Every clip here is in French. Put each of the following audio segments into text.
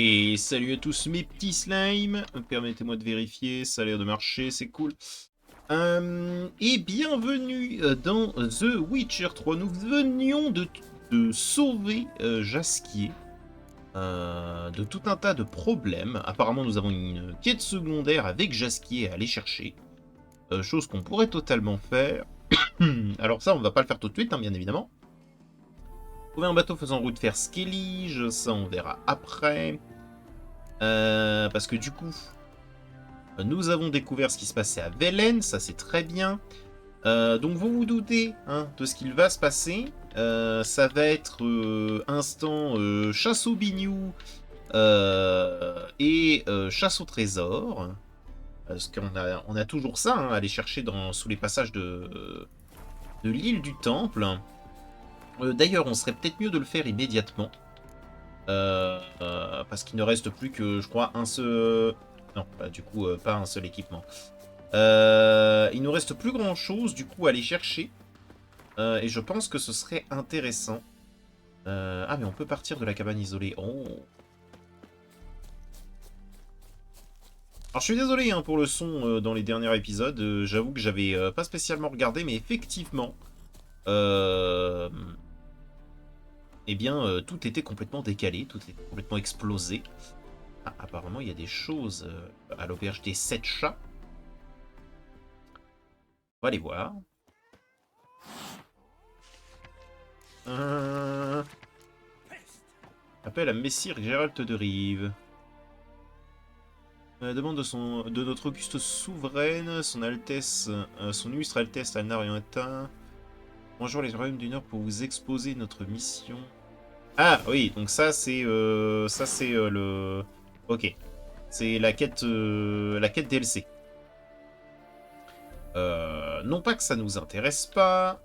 Et salut à tous mes petits slimes, permettez-moi de vérifier, ça a l'air de marcher, c'est cool. Et bienvenue dans The Witcher 3. Nous venions de sauver Jaskier de tout un tas de problèmes. Apparemment nous avons une quête secondaire avec Jaskier à aller chercher, chose qu'on pourrait totalement faire. Alors ça on va pas le faire tout de suite, hein, bien évidemment. Trouver un bateau faisant route vers Skellige, ça on verra après. Parce que du coup, nous avons découvert ce qui se passait à Velen, ça c'est très bien. Donc vous vous doutez hein, de ce qu'il va se passer. Ça va être instant chasse au bignou et chasse au trésor. Parce qu'on a toujours ça hein, à aller chercher sous les passages de l'île du Temple. D'ailleurs, on serait peut-être mieux de le faire immédiatement. Parce qu'il ne reste plus que, je crois, un seul... Non, bah, du coup, pas un seul équipement. Il nous reste plus grand-chose, du coup, à aller chercher. Et je pense que ce serait intéressant. Ah, mais on peut partir de la cabane isolée. Oh. Alors, je suis désolé hein, pour le son dans les derniers épisodes. J'avoue que j'avais pas spécialement regardé, mais effectivement... Eh bien, tout était complètement décalé, tout était complètement explosé. Ah, apparemment, il y a des choses à l'auberge des 7 chats. On va aller voir. Appel à Messire Gérald de Rive. Demande de notre auguste souveraine, son Altesse, son illustre Altesse Alnarianta. Bonjour les royaumes du Nord pour vous exposer notre mission. Ah oui, donc ça c'est le. Ok, c'est la quête DLC. Non pas que ça nous intéresse pas,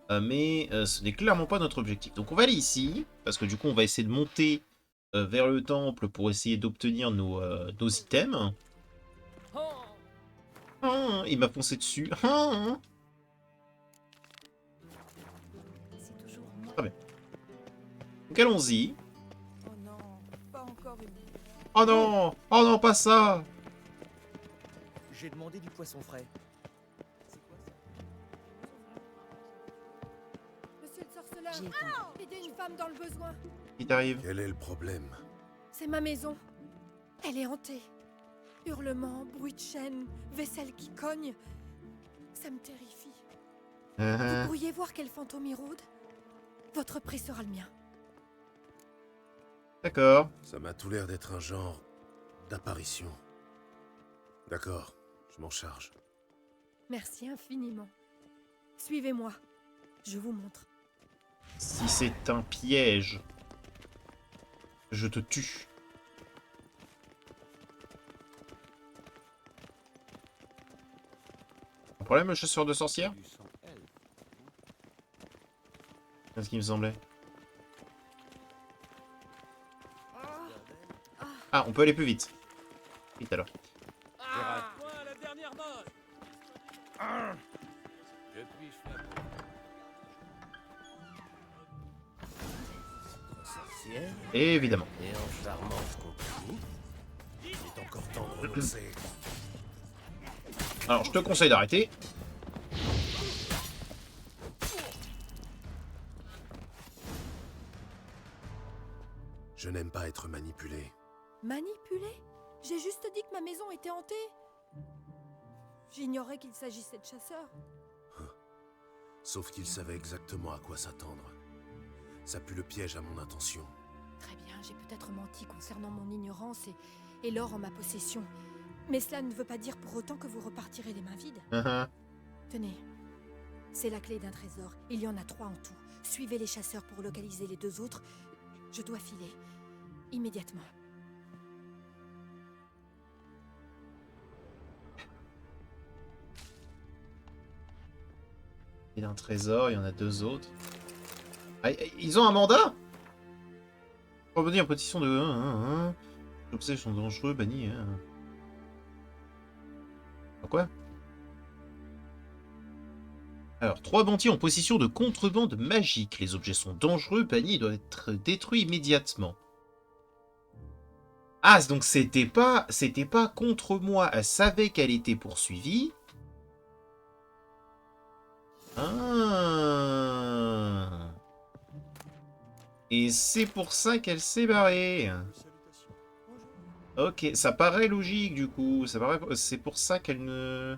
mais ce n'est clairement pas notre objectif. Donc on va aller ici, parce que du coup on va essayer de monter vers le temple pour essayer d'obtenir nos items. Ah, il m'a foncé dessus. Ah, très bien. Donc allons-y. Oh non, pas encore une. Oh non! Oh non, pas ça! J'ai demandé du poisson frais. C'est quoi ça? Monsieur le sorceleur, aidez une femme dans le besoin. Il t'arrive. Quel est le problème? C'est ma maison. Elle est hantée. Hurlements, bruit de chaîne, vaisselle qui cogne. Ça me terrifie. Vous pourriez voir quel fantôme y rôde? Votre prix sera le mien. D'accord. Ça m'a tout l'air d'être un genre d'apparition. D'accord, je m'en charge. Merci infiniment. Suivez-moi. Je vous montre. Si c'est un piège, je te tue. Un problème, le chasseur de sorcières? C'est ce qui me semblait. Ah, on peut aller plus vite. Vite alors. La dernière mode. Et évidemment. Et en charmante compagnie, il est encore temps de renoncer. Alors, je te conseille d'arrêter. Je n'aime pas être manipulé. Manipulé? J'ai juste dit que ma maison était hantée. J'ignorais qu'il s'agissait de chasseurs. Sauf qu'il savait exactement à quoi s'attendre. Ça pue le piège à mon intention. Très bien, j'ai peut-être menti concernant mon ignorance et l'or en ma possession. Mais cela ne veut pas dire pour autant que vous repartirez les mains vides. Tenez, c'est la clé d'un trésor. Il y en a 3 en tout. Suivez les chasseurs pour localiser les 2 autres. Je dois filer. Immédiatement. Il y a un trésor, il y en a 2 autres. Ah, ils ont un mandat? Revenir en position de 1. Les obsèques sont dangereux, bannis. Quoi? Alors, 3 bandits en possession de contrebande magique. Les objets sont dangereux, bannis et doivent être détruits immédiatement. Ah, donc c'était pas contre moi. Elle savait qu'elle était poursuivie. Ah. Et c'est pour ça qu'elle s'est barrée. Ok, ça paraît logique du coup. C'est pour ça qu'elle ne...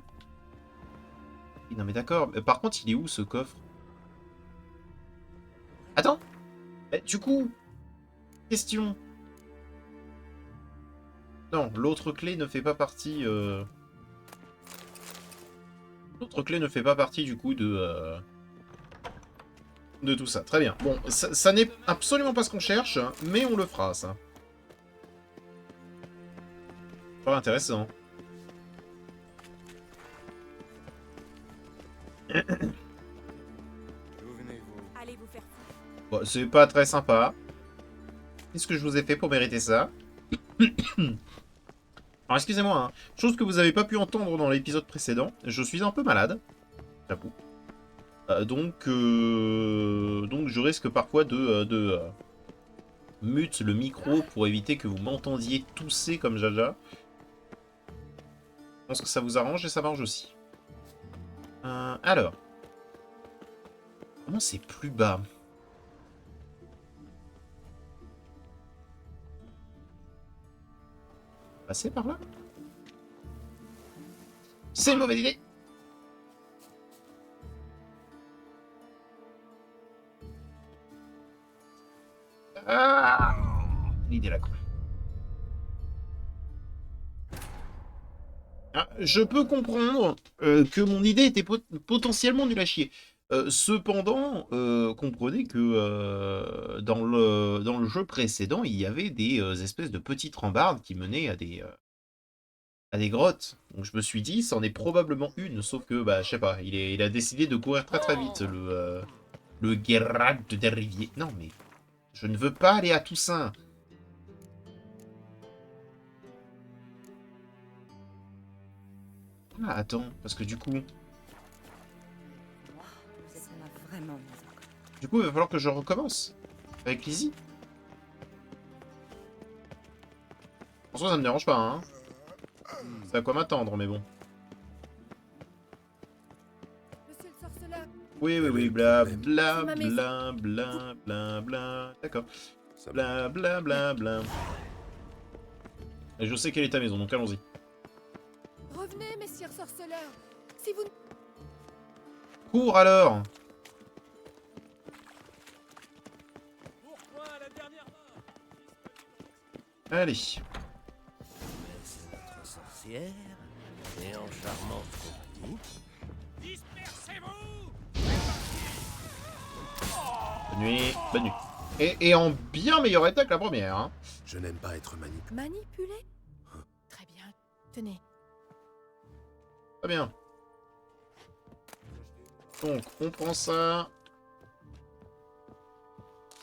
Non mais d'accord. Par contre, il est où ce coffre? Attends. Du coup, question. Non, l'autre clé ne fait pas partie... L'autre clé ne fait pas partie du coup de tout ça. Très bien. Bon, ça n'est absolument pas ce qu'on cherche, mais on le fera, ça. Pas intéressant. Allez vous faire foutre. Bon, c'est pas très sympa. Qu'est-ce que je vous ai fait pour mériter ça? Alors, excusez-moi, hein. Chose que vous n'avez pas pu entendre dans l'épisode précédent, je suis un peu malade. J'avoue. Donc je risque parfois de mute le micro pour éviter que vous m'entendiez tousser comme Jaja. Je pense que ça vous arrange et ça m'arrange aussi. Alors. Comment c'est plus bas? Passer par là? C'est une mauvaise idée! Ah, l'idée là, quoi. Ah, je peux comprendre que mon idée était potentiellement nulle à chier. Cependant, comprenez que dans le jeu précédent, il y avait des espèces de petites rambardes qui menaient à des grottes. Donc je me suis dit, c'en est probablement une, sauf que, bah, je sais pas, il a décidé de courir très très vite, le Geralt des Riviers. Non, mais je ne veux pas aller à Toussaint. Ah, attends, parce que du coup... Du coup, il va falloir que je recommence. Avec Lizzie. En soi, ça me dérange pas, hein. C'est à quoi m'attendre, mais bon. Monsieur le sorceleur. Oui, bla bla bla bla bla bla. D'accord. Bla bla bla bla. Et je sais quelle est ta maison, donc allons-y. Revenez, messire sorceleur. Si vous... Cours alors. Allez. Notre sorcière et en charmante compagnie. Dispersez-vous! Bonne nuit. Bonne nuit. Et en bien meilleur état que la première, hein. Je n'aime pas être manipulé. Manipulé? Très bien. Tenez. Très bien. Donc, on prend ça.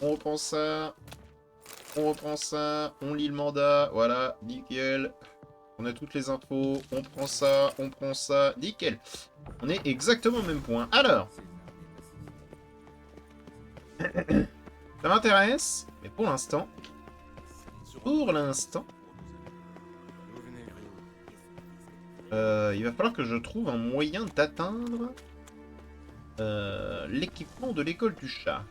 On reprend ça. On reprend ça. On lit le mandat. Voilà, nickel. On a toutes les infos. On prend ça. On prend ça. Nickel. On est exactement au même point. Alors. Ça m'intéresse. Mais pour l'instant. Il va falloir que je trouve un moyen d'atteindre l'équipement de l'école du chat.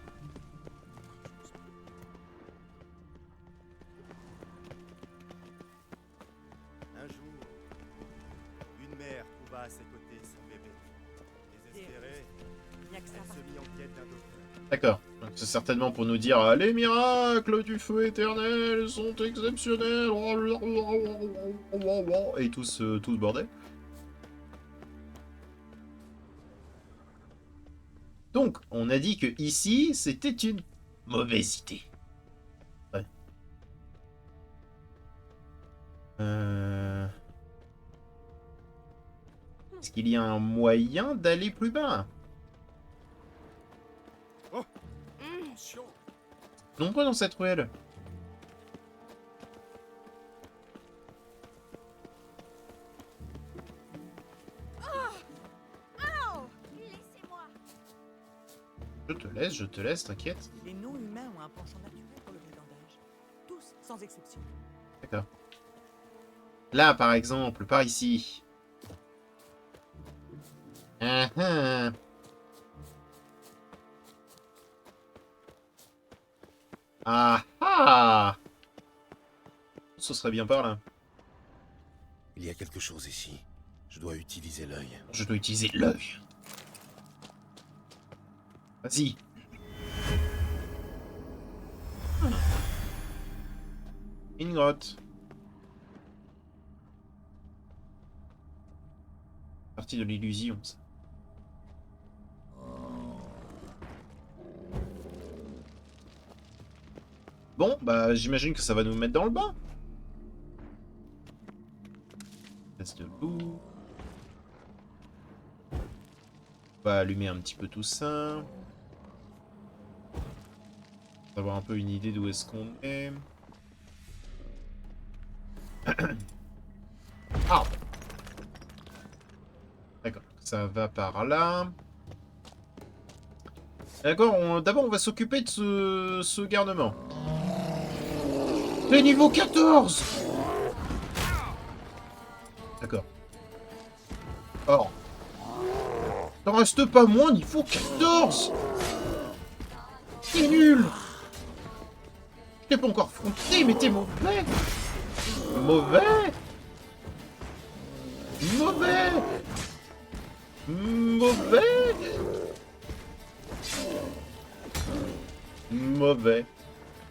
Un jour, une mère trouva à ses côtés son bébé. Désespérée, elle se mit en quête d'un docteur. D'accord. Donc c'est certainement pour nous dire les miracles du feu éternel sont exceptionnels. Et tout ce bordel. Donc, on a dit que ici, c'était une mauvaise idée. Ouais. Est-ce qu'il y a un moyen d'aller plus bas? Non, pas dans cette ruelle. Je te laisse, t'inquiète. Les non-humains ont un penchant naturel pour le brigandage. Tous, sans exception. D'accord. Là, par exemple, par ici. Ah ah! Ce serait bien par là. Il y a quelque chose ici. Je dois utiliser l'œil. Je dois utiliser l'œil. Vas-y. Une grotte. Partie de l'illusion, ça. Bon, bah j'imagine que ça va nous mettre dans le bain. Reste debout. On va allumer un petit peu tout ça. Pour avoir un peu une idée d'où est-ce qu'on est. Ah! D'accord, ça va par là. D'accord, d'abord on va s'occuper de ce garnement. C'est niveau 14! D'accord. Or. T'en reste pas moins niveau 14! T'es nul! Je t'ai pas encore affronté, mais t'es mauvais! Mauvais! Mauvais! Mauvais! Mauvais!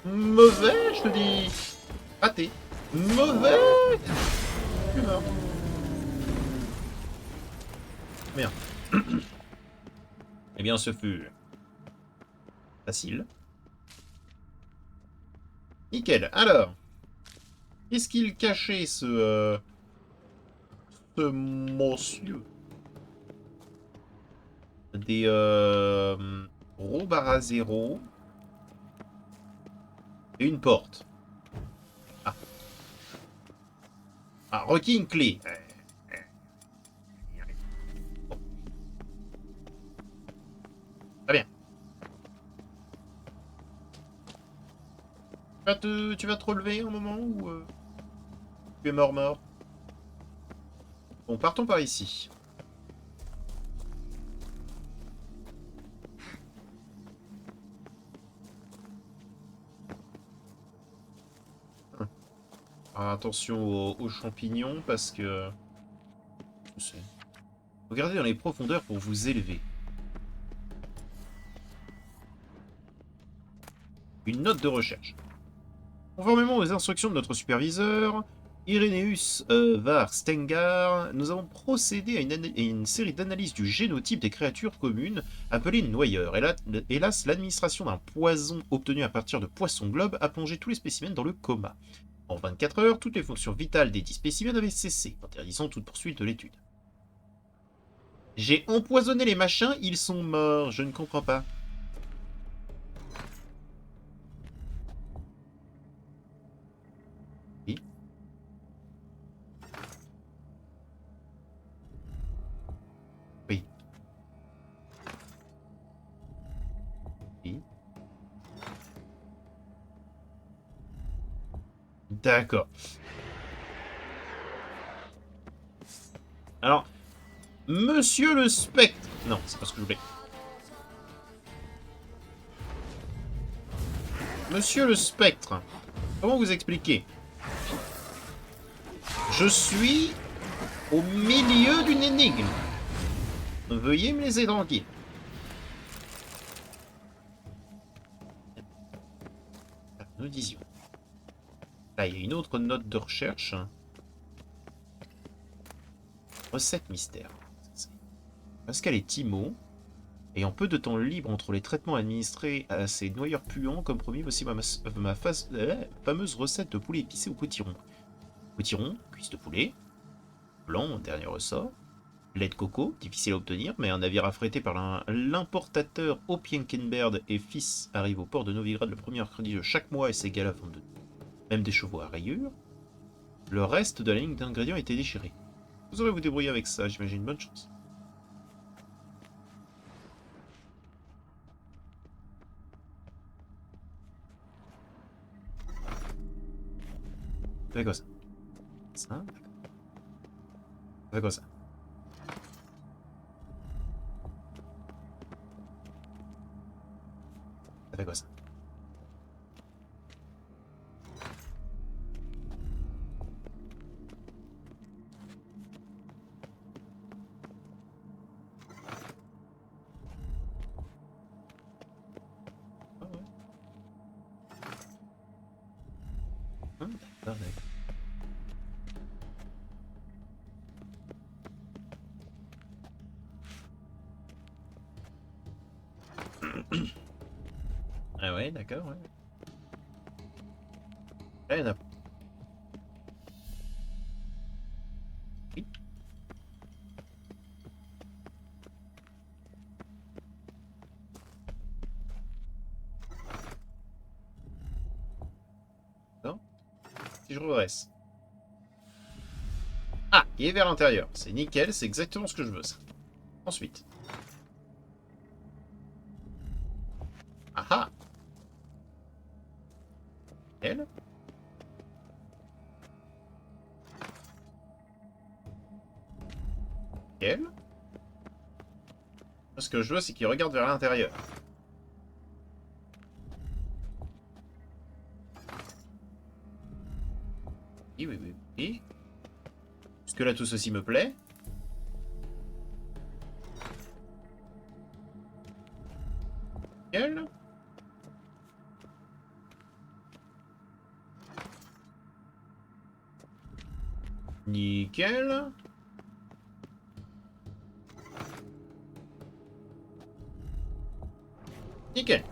Mauvais, je te dis! Raté! Mauvais! Tu meurs. Merde. Eh bien, ce fut facile. Nickel. Alors, qu'est-ce qu'il cachait, ce monsieur? Des gros barres à zéro. Et une porte. Ah. Ah, requis une clé. Bon. Très bien. Tu vas te relever un moment ou tu es mort? Bon, partons par ici. Alors, attention aux champignons parce que... Je sais. Regardez dans les profondeurs pour vous élever. Une note de recherche. Conformément aux instructions de notre superviseur, Irenaeus var Stengar, nous avons procédé à une série d'analyses du génotype des créatures communes appelées noyeurs. Hélas, l'administration d'un poison obtenu à partir de poissons globes a plongé tous les spécimens dans le coma. En 24 heures, toutes les fonctions vitales des 10 spécimens avaient cessé, interdisant toute poursuite de l'étude. J'ai empoisonné les machins, ils sont morts, je ne comprends pas. Oui. Oui. Oui. D'accord. Alors, Monsieur le Spectre... Non, c'est pas ce que je voulais. Monsieur le Spectre, comment vous expliquer? Je suis au milieu d'une énigme. Veuillez me laisser tranquille. Nous disions. Là, il y a une autre note de recherche. Recette mystère. Pascal et Timo, ayant peu de temps libre entre les traitements administrés à ces noyeurs puants, comme promis, voici ma fameuse recette de poulet épicé au potiron. Potiron, cuisse de poulet, blanc, dernier ressort, lait de coco, difficile à obtenir, mais un navire affrété par l'importateur Opienkenberg et fils arrive au port de Novigrad le premier mercredi de chaque mois et s'égale à 22. Même des chevaux à rayures. Le reste de la ligne d'ingrédients était déchiré. Vous aurez vous débrouiller avec ça, j'imagine. Bonne chance. C'est quoi ça? Ça, d'accord. fait quoi ça? Ça fait quoi ça? Ah ouais. Ah, d'accord, d'accord. Ah ouais, d'accord, ouais. Là, il y en a... Oui. Non. Si je redresse. Ah, il est vers l'intérieur. C'est nickel, c'est exactement ce que je veux, ça. Ensuite. Ah ah. Elle. Elle. Ce que je veux, c'est qu'il regarde vers l'intérieur. Oui, oui, oui, oui. Jusque là, tout ceci me plaît. Nickel. Nickel. Nickel.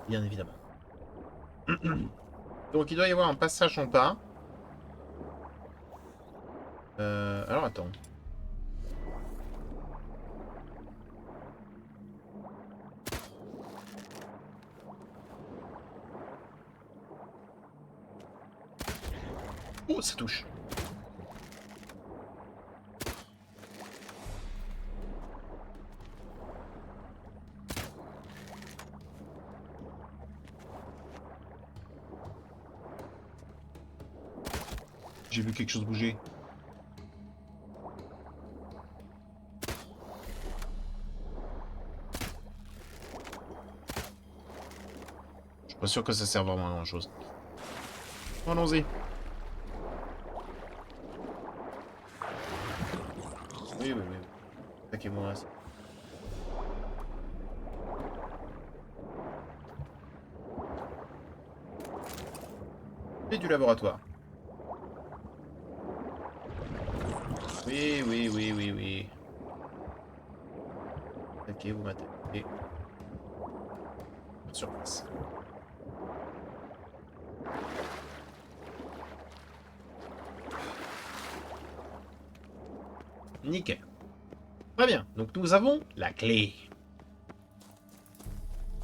Bien évidemment. Donc il doit y avoir un passage en bas. Alors attends. Oh, ça touche. J'ai vu quelque chose bouger. Je suis pas sûr que ça serve vraiment à grand chose. Allons-y. Oui, oui, oui. Attaquez-moi. Et du laboratoire. Oui, oui, oui, oui, oui. Ok, vous m'attaquez. Sur place. Nickel. Très bien. Donc nous avons la clé.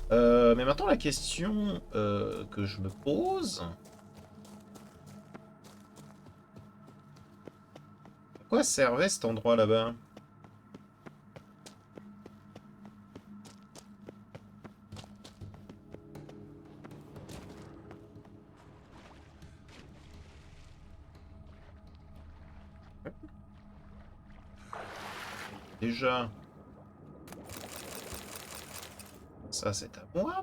Mais maintenant la question que je me pose... À quoi servait cet endroit là-bas? Déjà... Ça c'est à moi.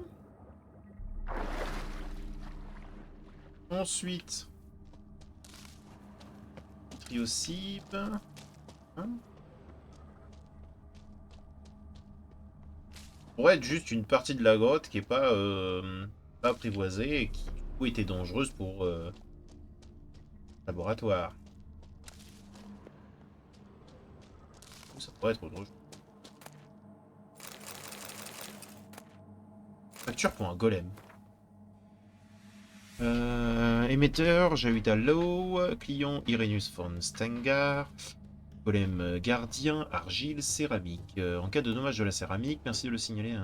Ensuite... Triocipe. Hein? Pourrait être juste une partie de la grotte qui est pas apprivoisée et qui du coup était dangereuse pour laboratoire. Ça pourrait être autre chose. Facture pour un golem. Émetteur, Jahuda Low, client Irenus von Stengar, golem gardien, argile, céramique. En cas de dommage de la céramique, merci de le signaler.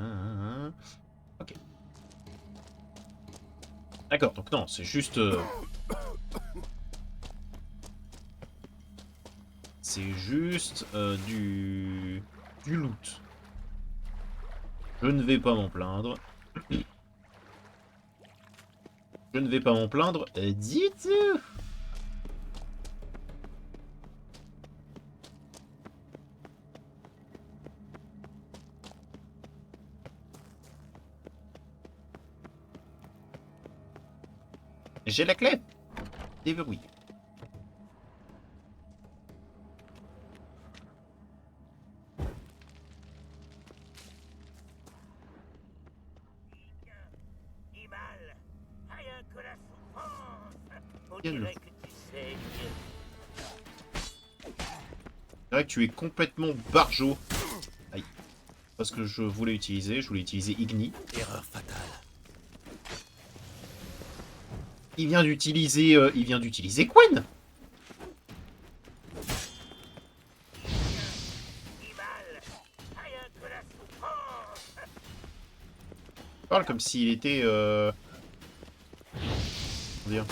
Ok. D'accord, donc non, c'est juste... c'est juste du loot. Je ne vais pas m'en plaindre. Je ne vais pas m'en plaindre du tout. J'ai la clé. Déverrouillé. C'est vrai que tu es complètement barjot. Aïe. Parce que je voulais utiliser Igni. Erreur fatale. Il vient d'utiliser Quen. Il parle comme s'il était comment dire.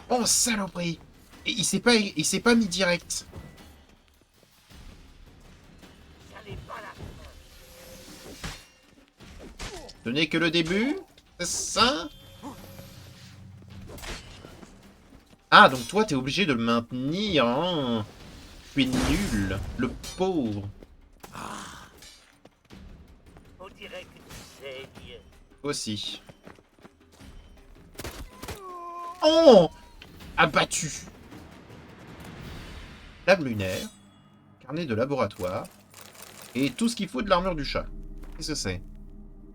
Oh saloperie. Et il s'est pas mis direct. Ce n'est que le début. C'est ça. Ah, donc toi, t'es obligé de le maintenir, hein. Tu es nul, le pauvre. On dirait que tu saignes. Aussi. Oh! Abattu. Lame lunaire. Carnet de laboratoire. Et tout ce qu'il faut de l'armure du chat. Qu'est-ce que c'est?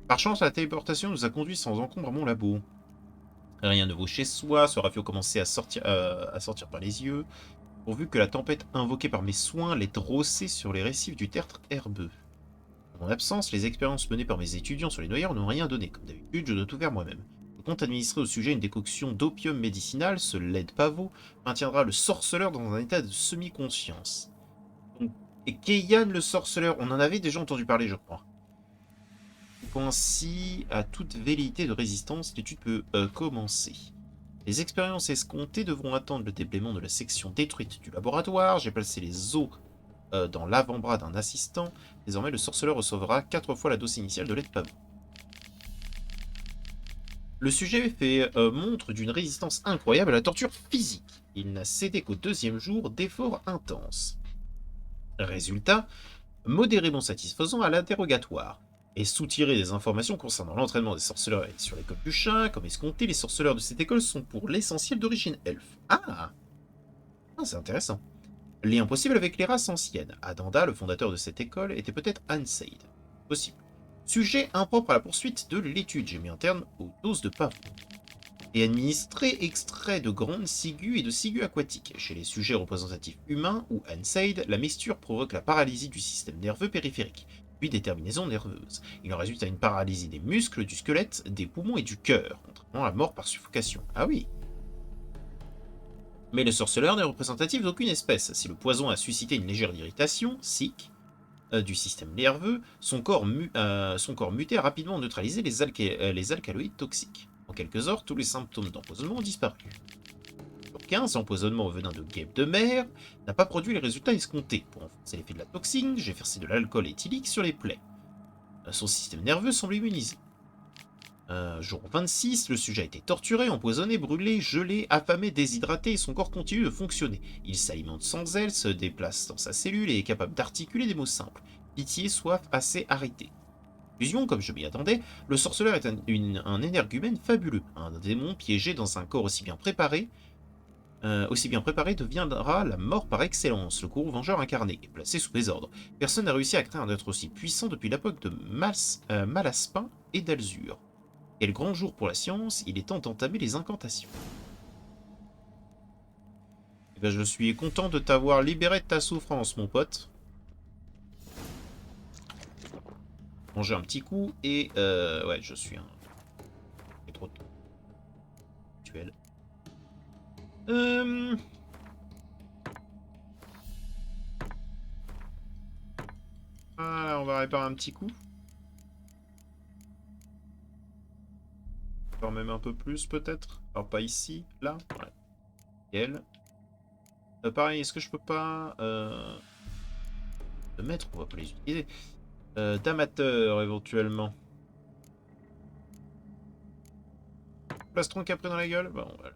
Par chance, la téléportation nous a conduits sans encombre à mon labo. Rien ne vaut chez soi, ce rafio commençait à sortir par les yeux, pourvu que la tempête invoquée par mes soins l'ait drossé sur les récifs du tertre herbeux. En mon absence, les expériences menées par mes étudiants sur les noyeurs n'ont rien donné. Comme d'habitude, je dois tout faire moi-même. Je compte administrer au sujet une décoction d'opium médicinal, ce lait de pavot maintiendra le sorceleur dans un état de semi-conscience. Et Keiyan le sorceleur, on en avait déjà entendu parler, je crois. Ainsi, à toute velléité de résistance, l'étude peut commencer. Les expériences escomptées devront attendre le déblaiement de la section détruite du laboratoire. J'ai placé les os dans l'avant-bras d'un assistant. Désormais, le sorceleur recevra 4 fois la dose initiale de lait de pavot. Le sujet montre d'une résistance incroyable à la torture physique. Il n'a cédé qu'au 2e jour d'efforts intenses. Résultat, modérément satisfaisant à l'interrogatoire. Et soutirer des informations concernant l'entraînement des sorceleurs sur l'école du chat. Comme escompté, les sorceleurs de cette école sont pour l'essentiel d'origine elfe. Ah, c'est intéressant. Lien possible avec les races anciennes. Adanda, le fondateur de cette école, était peut-être Anseid. Possible. Sujet impropre à la poursuite de l'étude. J'ai mis un terme aux doses de pavot. Et administrer extrait de grandes ciguës et de ciguës aquatiques. Chez les sujets représentatifs humains ou Anseid, la mixture provoque la paralysie du système nerveux périphérique, puis des terminaisons nerveuses. Il en résulte à une paralysie des muscles, du squelette, des poumons et du cœur, entraînant la mort par suffocation. Ah oui. Mais le sorceleur n'est représentatif d'aucune espèce. Si le poison a suscité une légère irritation, sick, du système nerveux, son corps muté a rapidement neutralisé les alcaloïdes toxiques. En quelques heures, tous les symptômes d'empoisonnement ont disparu. Sur 15, l'empoisonnement au venin de guêpe de mer n'a pas produit les résultats escomptés. Pour renforcer l'effet de la toxine, j'ai versé de l'alcool éthylique sur les plaies. Son système nerveux semble immunisé. Jour 26, le sujet a été torturé, empoisonné, brûlé, gelé, affamé, déshydraté et son corps continue de fonctionner. Il s'alimente sans aile, se déplace dans sa cellule et est capable d'articuler des mots simples. Pitié, soif, assez, arrêté. Fusion, comme je m'y attendais, le sorceleur est un énergumène fabuleux. Un démon piégé dans un corps aussi bien préparé deviendra la mort par excellence, le courroux vengeur incarné, et placé sous mes ordres. Personne n'a réussi à créer un être aussi puissant depuis l'époque de Malaspin et d'Alzur. Quel grand jour pour la science, il est temps d'entamer les incantations. Eh bien, je suis content de t'avoir libéré de ta souffrance, mon pote. Manger un petit coup et ouais, je suis un... J'ai trop de tuel. Voilà, on va réparer un petit coup. Encore même un peu plus peut-être. Alors pas ici, là. Ouais. Nickel. Pareil, est-ce que je peux pas... De maître, on va pas les utiliser. D'amateur, éventuellement. Plastron capé dans la gueule. Bon, voilà.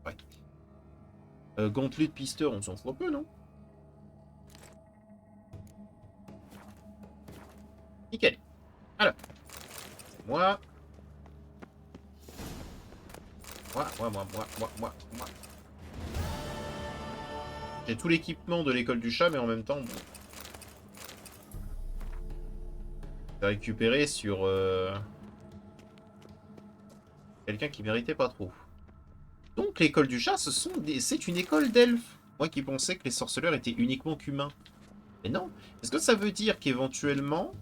Ouais. Gantelet de pisteur, on s'en fout un peu, non? Nickel. Alors. Moi. Moi. J'ai tout l'équipement de l'école du chat, mais en même temps, bon. J'ai récupéré sur quelqu'un qui méritait pas trop. Donc l'école du chat, c'est une école d'elfes. Moi qui pensais que les sorceleurs étaient uniquement qu'humains. Mais non. Est-ce que ça veut dire qu'éventuellement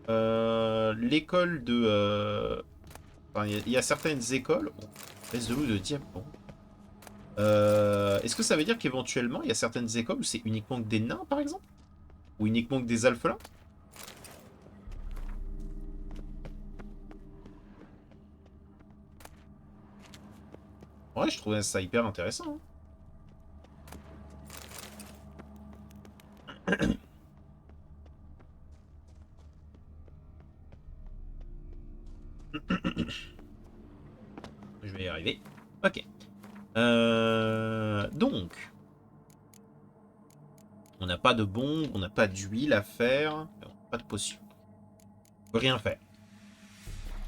l'école de... Enfin, il y a certaines écoles... Oh, laisse de loup de diamant. Est-ce que ça veut dire qu'éventuellement il y a certaines écoles où c'est uniquement que des nains, par exemple? Ou uniquement que des alphelins? Ouais, je trouvais ça hyper intéressant. Hein. Je vais y arriver. Ok. Donc. On n'a pas de bombe, on n'a pas d'huile à faire. Pas de potion. On peut rien faire.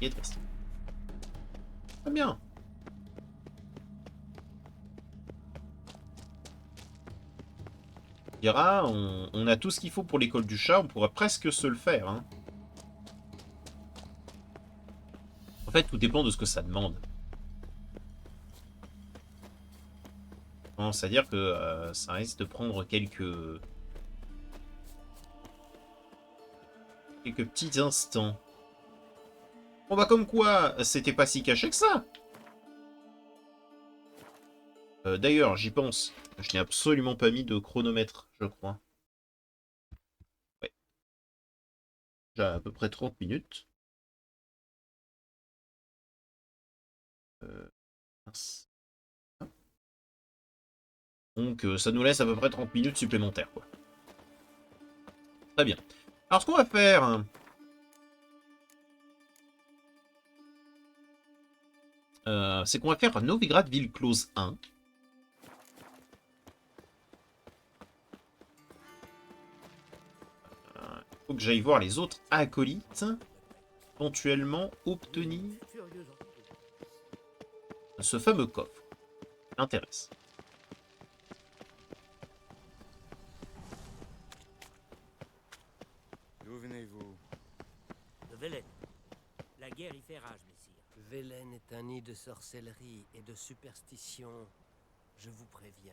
Il est triste. Très bien. On dira, on a tout ce qu'il faut pour l'école du chat, on pourrait presque se le faire. Hein. En fait, tout dépend de ce que ça demande. C'est-à-dire que ça risque de prendre quelques petits instants. Bon bah comme quoi, c'était pas si caché que ça. D'ailleurs, j'y pense. Je n'ai absolument pas mis de chronomètre, je crois. Ouais. J'ai à peu près 30 minutes. Mince. Donc ça nous laisse à peu près 30 minutes supplémentaires, quoi. Très bien. Alors ce qu'on va faire... c'est qu'on va faire Novigrad Ville Close 1. Il faut que j'aille voir les autres acolytes. Éventuellement obtenir ce fameux coffre. M'intéresse. D'où venez-vous? De Velen. La guerre y fait rage, messire. Velen est un nid de sorcellerie et de superstition. Je vous préviens,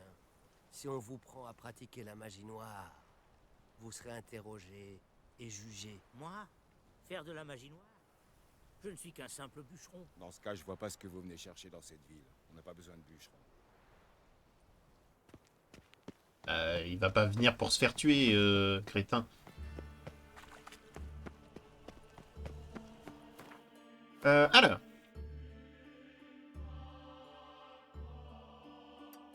si on vous prend à pratiquer la magie noire, vous serez interrogé et jugé. Moi? Faire de la magie noire? Je ne suis qu'un simple bûcheron. Dans ce cas, je vois pas ce que vous venez chercher dans cette ville. On n'a pas besoin de bûcherons. Il va pas venir pour se faire tuer, crétin. Alors.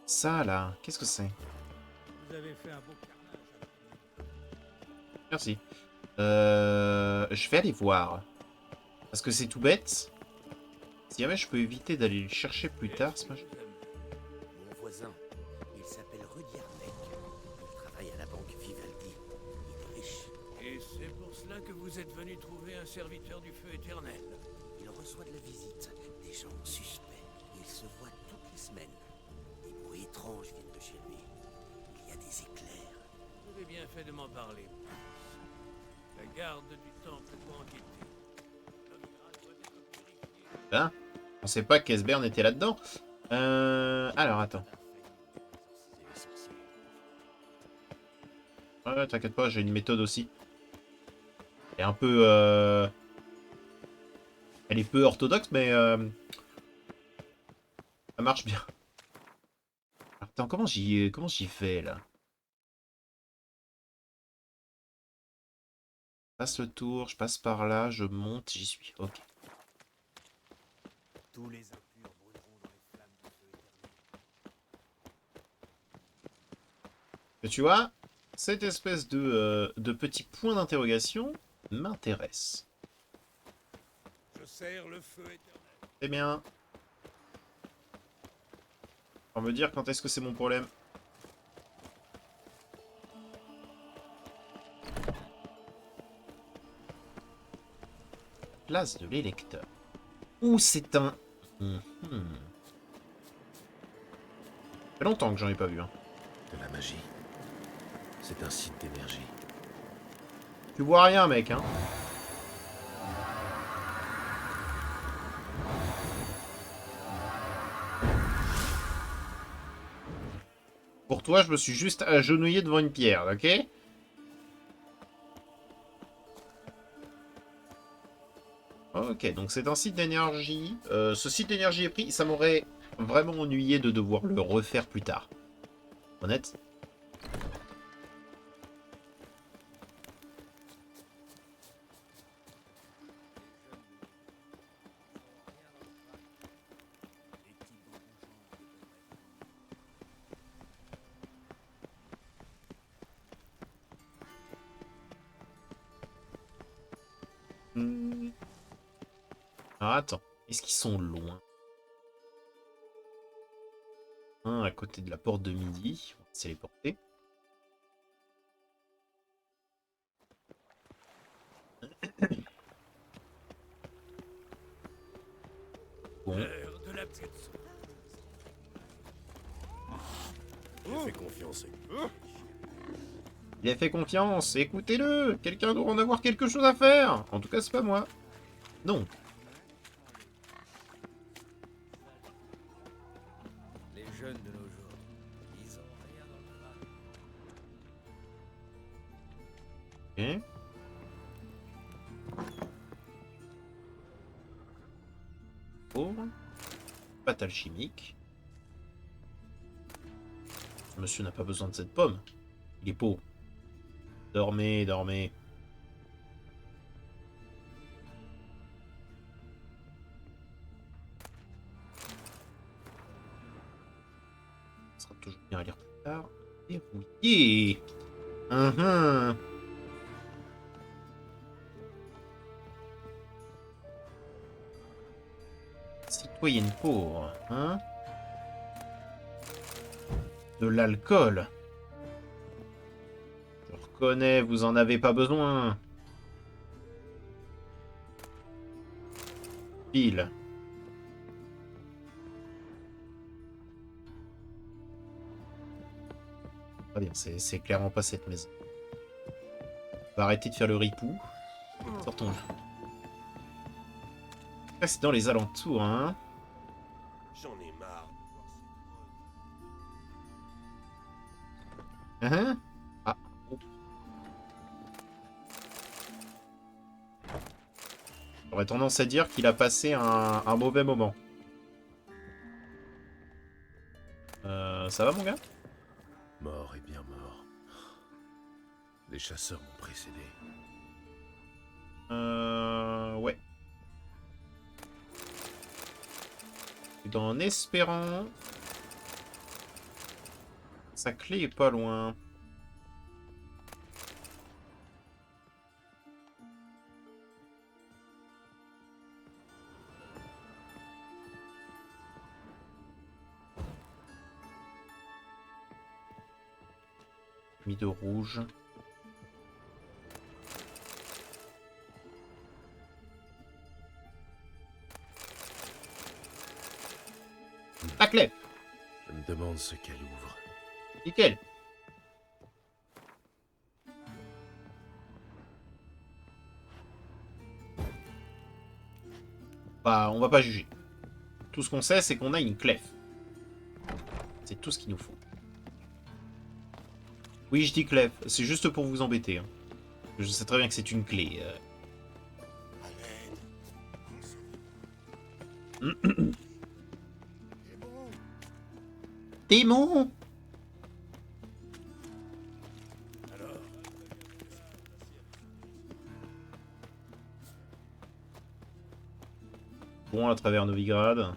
Ça, là, qu'est-ce que c'est? Vous avez fait un beau carnage. Merci. Je vais aller voir. Parce que c'est tout bête. Si jamais je peux éviter d'aller le chercher plus tard, c'est pas... Mon voisin, il s'appelle Rudy Arneck. Il travaille à la banque Vivaldi. Il est riche. Et c'est pour cela que vous êtes venu trouver un serviteur du feu éternel. Il reçoit de la visite, des gens suspects. Il se voit toutes les semaines. Des bruits étranges viennent de chez lui. Il y a des éclairs. Vous avez bien fait de m'en parler. La garde du temple doit enquêter. Hein? On sait pas qu'Esbern était là-dedans. Alors, attends. Ouais, t'inquiète pas, j'ai une méthode aussi. Elle est un peu... Elle est peu orthodoxe, mais... Ça marche bien. Attends, comment j'y fais, là? Je passe le tour, je passe par là, je monte, j'y suis. Ok. Tous les impurs brûleront dans les flammes du feu éternel. Et tu vois, cette espèce de petit point d'interrogation m'intéresse. Je serre le feu éternel. C'est bien. On va me dire quand est-ce que c'est mon problème. Place de l'électeur. Ou c'est un... Ça fait longtemps que j'en ai pas vu. Hein. De la magie. C'est un site d'énergie. Tu vois rien, mec. Hein. Pour toi, je me suis juste agenouillé devant une pierre, ok? Ok, donc c'est un site d'énergie. Ce site d'énergie est pris. Ça m'aurait vraiment ennuyé de devoir le refaire plus tard. Honnête? Ah, attends, est-ce qu'ils sont loin? Un à côté de la porte de midi. On va se les porter. Bon. L'heure de la petite soupe. J'ai fait confiance. Il a fait confiance, écoutez-le. Quelqu'un doit en avoir quelque chose à faire. En tout cas, c'est pas moi. Non. Les jeunes de nos jours, ils ont rien dans le crâne. Ok. Pauvre. Pâte alchimique. Monsieur n'a pas besoin de cette pomme. Il est pauvre. Dormez, dormez. Ça sera toujours bien à lire plus tard. Verrouillé. Citoyenne pauvre, hein? De l'alcool. Je reconnais, vous en avez pas besoin. Pile. Très bien, c'est clairement pas cette maison. On va arrêter de faire le ripou. Sortons. Là, c'est dans les alentours, hein. J'en ai marre. Hein? Ah. Oh. J'aurais tendance à dire qu'il a passé un mauvais moment. Ça va, mon gars? Mort et bien mort. Les chasseurs m'ont précédé. Ouais. En espérant... Sa clé est pas loin. Mis de rouge. La clé. Je me demande ce qu'elle ouvre. Nickel. Bah, on va pas juger. Tout ce qu'on sait, c'est qu'on a une clef. C'est tout ce qu'il nous faut. Oui, je dis clef. C'est juste pour vous embêter. Hein. Je sais très bien que c'est une clé. Démon! Bon, à travers Novigrad.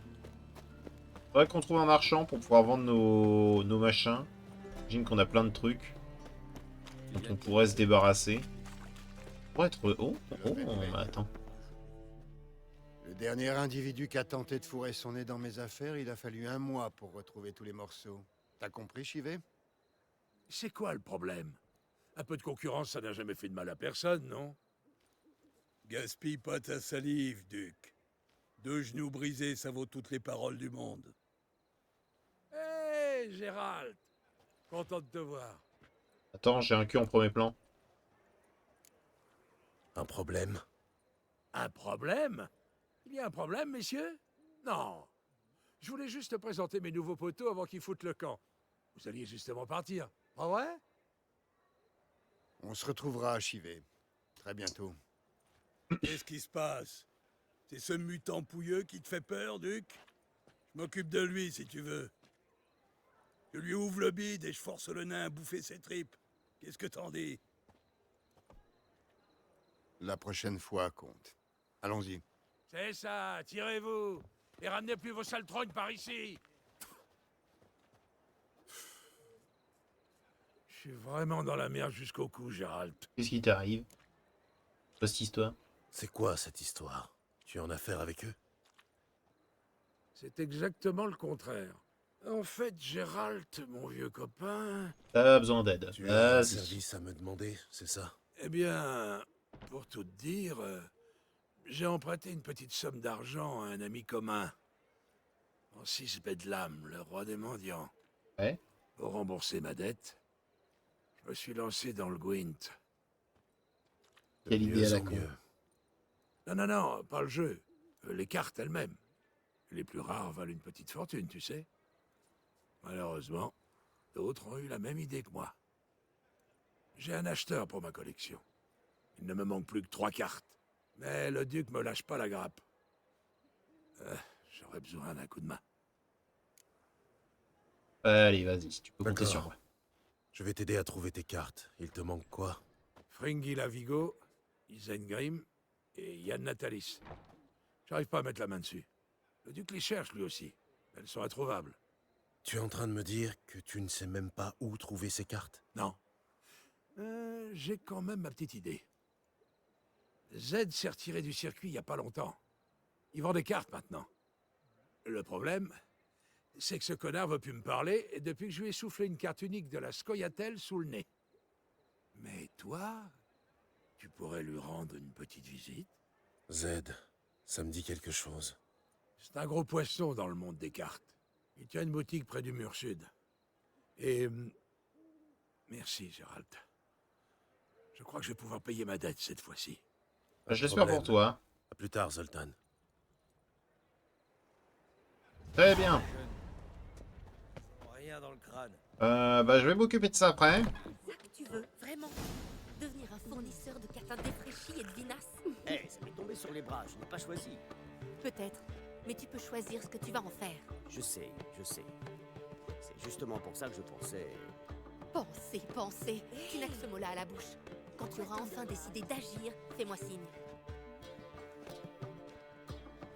Faudrait qu'on trouve un marchand pour pouvoir vendre nos machins. J'imagine qu'on a plein de trucs dont on pourrait se débarrasser. Pour être... Oh, attends. Le dernier individu qui a tenté de fourrer son nez dans mes affaires, il a fallu 1 mois pour retrouver tous les morceaux. T'as compris, Chivé? C'est quoi le problème? Un peu de concurrence, ça n'a jamais fait de mal à personne, non? Gaspille pas ta salive, Duc. 2 genoux brisés, ça vaut toutes les paroles du monde. Hé, Gérald! Content de te voir. Attends, j'ai un cul en premier plan. Un problème? Un problème? Il y a un problème, messieurs? Non. Je voulais juste te présenter mes nouveaux poteaux avant qu'ils foutent le camp. Vous alliez justement partir. Ah ouais? On se retrouvera à Chivé. Très bientôt. Qu'est-ce qui se passe? C'est ce mutant pouilleux qui te fait peur, Duc? Je m'occupe de lui, si tu veux. Je lui ouvre le bide et je force le nain à bouffer ses tripes. Qu'est-ce que t'en dis? La prochaine fois compte. Allons-y. C'est ça, tirez-vous. Et ramenez plus vos sales trognes par ici. Je suis vraiment dans la merde jusqu'au cou, Gérald. Qu'est-ce qui t'arrive? Pas cette histoire. C'est quoi cette histoire? Tu es en affaire avec eux? C'est exactement le contraire. En fait, Gérald, mon vieux copain... T'as besoin d'aide. Tu as un Vas-y. service à me demander, c'est ça? Eh bien, pour tout te dire, j'ai emprunté une petite somme d'argent à un ami commun. Francis Bedlam, le roi des mendiants. Ouais. Pour rembourser ma dette, je me suis lancé dans le Gwent. Quelle De idée mieux à la en con. mieux. Non, pas le jeu. Les cartes elles-mêmes. Les plus rares valent une petite fortune, tu sais. Malheureusement, d'autres ont eu la même idée que moi. J'ai un acheteur pour ma collection. Il ne me manque plus que 3 cartes. Mais le duc me lâche pas la grappe. J'aurais besoin d'un coup de main. Allez, vas-y, tu peux compter D'accord. sur moi. Je vais t'aider à trouver tes cartes. Il te manque quoi? Fringilla Vigo, Isengrim et Yann Natalis. J'arrive pas à mettre la main dessus. Le duc les cherche lui aussi. Elles sont introuvables. Tu es en train de me dire que tu ne sais même pas où trouver ces cartes? Non. J'ai quand même ma petite idée. Z s'est retiré du circuit il y a pas longtemps. Il vend des cartes maintenant. Le problème, c'est que ce connard veut plus me parler depuis que je lui ai soufflé une carte unique de la Scoia'tael sous le nez. Mais toi, tu pourrais lui rendre une petite visite? Z, ça me dit quelque chose. C'est un gros poisson dans le monde des cartes. Il tient une boutique près du mur sud. Et... merci, Gérald. Je crois que je vais pouvoir payer ma dette cette fois-ci. Je l'espère pour toi. À plus tard, Zoltan. Très bien. Rien dans le crâne. Bah, je vais m'occuper de ça après. Ça que tu veux, vraiment? Devenir un fournisseur de cartes défraîchies et de vinasse? Eh, ça m'est tombé sur les bras, je n'ai pas choisi. Peut-être, mais tu peux choisir ce que tu vas en faire. Je sais. C'est justement pour ça que je pensais... Penser. Tu n'as que ce mot-là à la bouche. Quand tu auras enfin décidé d'agir, fais-moi signe.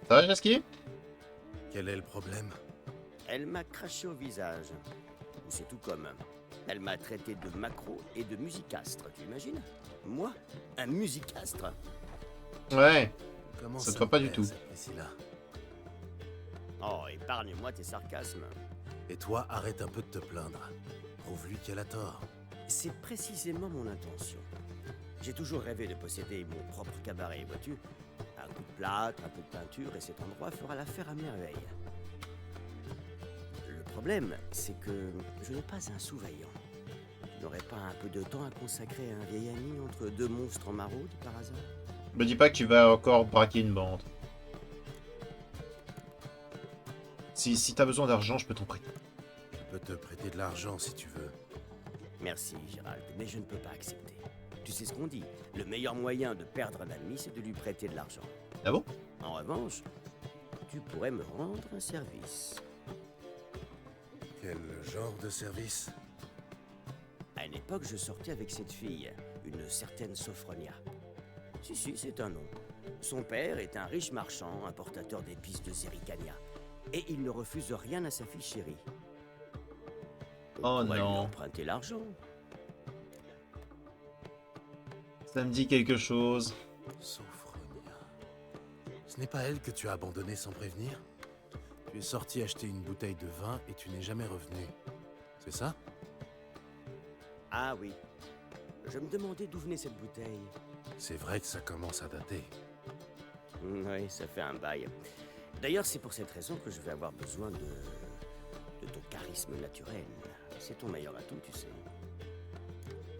Ça va, Jasky? Quel est le problème? Elle m'a craché au visage. C'est tout comme. Elle m'a traité de macro et de musicastre, tu imagines? Moi, un musicastre? Ouais. Comment Ça te va pas du plaît, tout. cette récit-là? Oh, épargne-moi tes sarcasmes. Et toi, arrête un peu de te plaindre. Prouve-lui qu'elle a tort. C'est précisément mon intention. J'ai toujours rêvé de posséder mon propre cabaret, vois-tu? Un coup de plâtre, un peu de peinture, et cet endroit fera l'affaire à merveille. Le problème, c'est que je n'ai pas un sous-vaillant. Tu n'aurais pas un peu de temps à consacrer à un vieil ami entre 2 monstres en maraude, par hasard? Me dis pas que tu vas encore braquer une bande. Si t'as besoin d'argent, je peux t'en prêter. Je peux te prêter de l'argent si tu veux. Merci, Gérald, mais je ne peux pas accepter. Tu sais ce qu'on dit, le meilleur moyen de perdre un ami, c'est de lui prêter de l'argent. Ah bon? En revanche, tu pourrais me rendre un service. Quel genre de service? À une époque, je sortais avec cette fille, une certaine Sophronia. Si, c'est un nom. Son père est un riche marchand, importateur d'épices de Zerrikania. Et il ne refuse rien à sa fille chérie. Oh pourrait lui non. emprunter l'argent. Ça me dit quelque chose. Sophronia. Ce n'est pas elle que tu as abandonnée sans prévenir? Tu es sorti acheter une bouteille de vin et tu n'es jamais revenu. C'est ça? Ah oui. Je me demandais d'où venait cette bouteille. C'est vrai que ça commence à dater. Oui, ça fait un bail. D'ailleurs, c'est pour cette raison que je vais avoir besoin de ton charisme naturel. C'est ton meilleur atout, tu sais.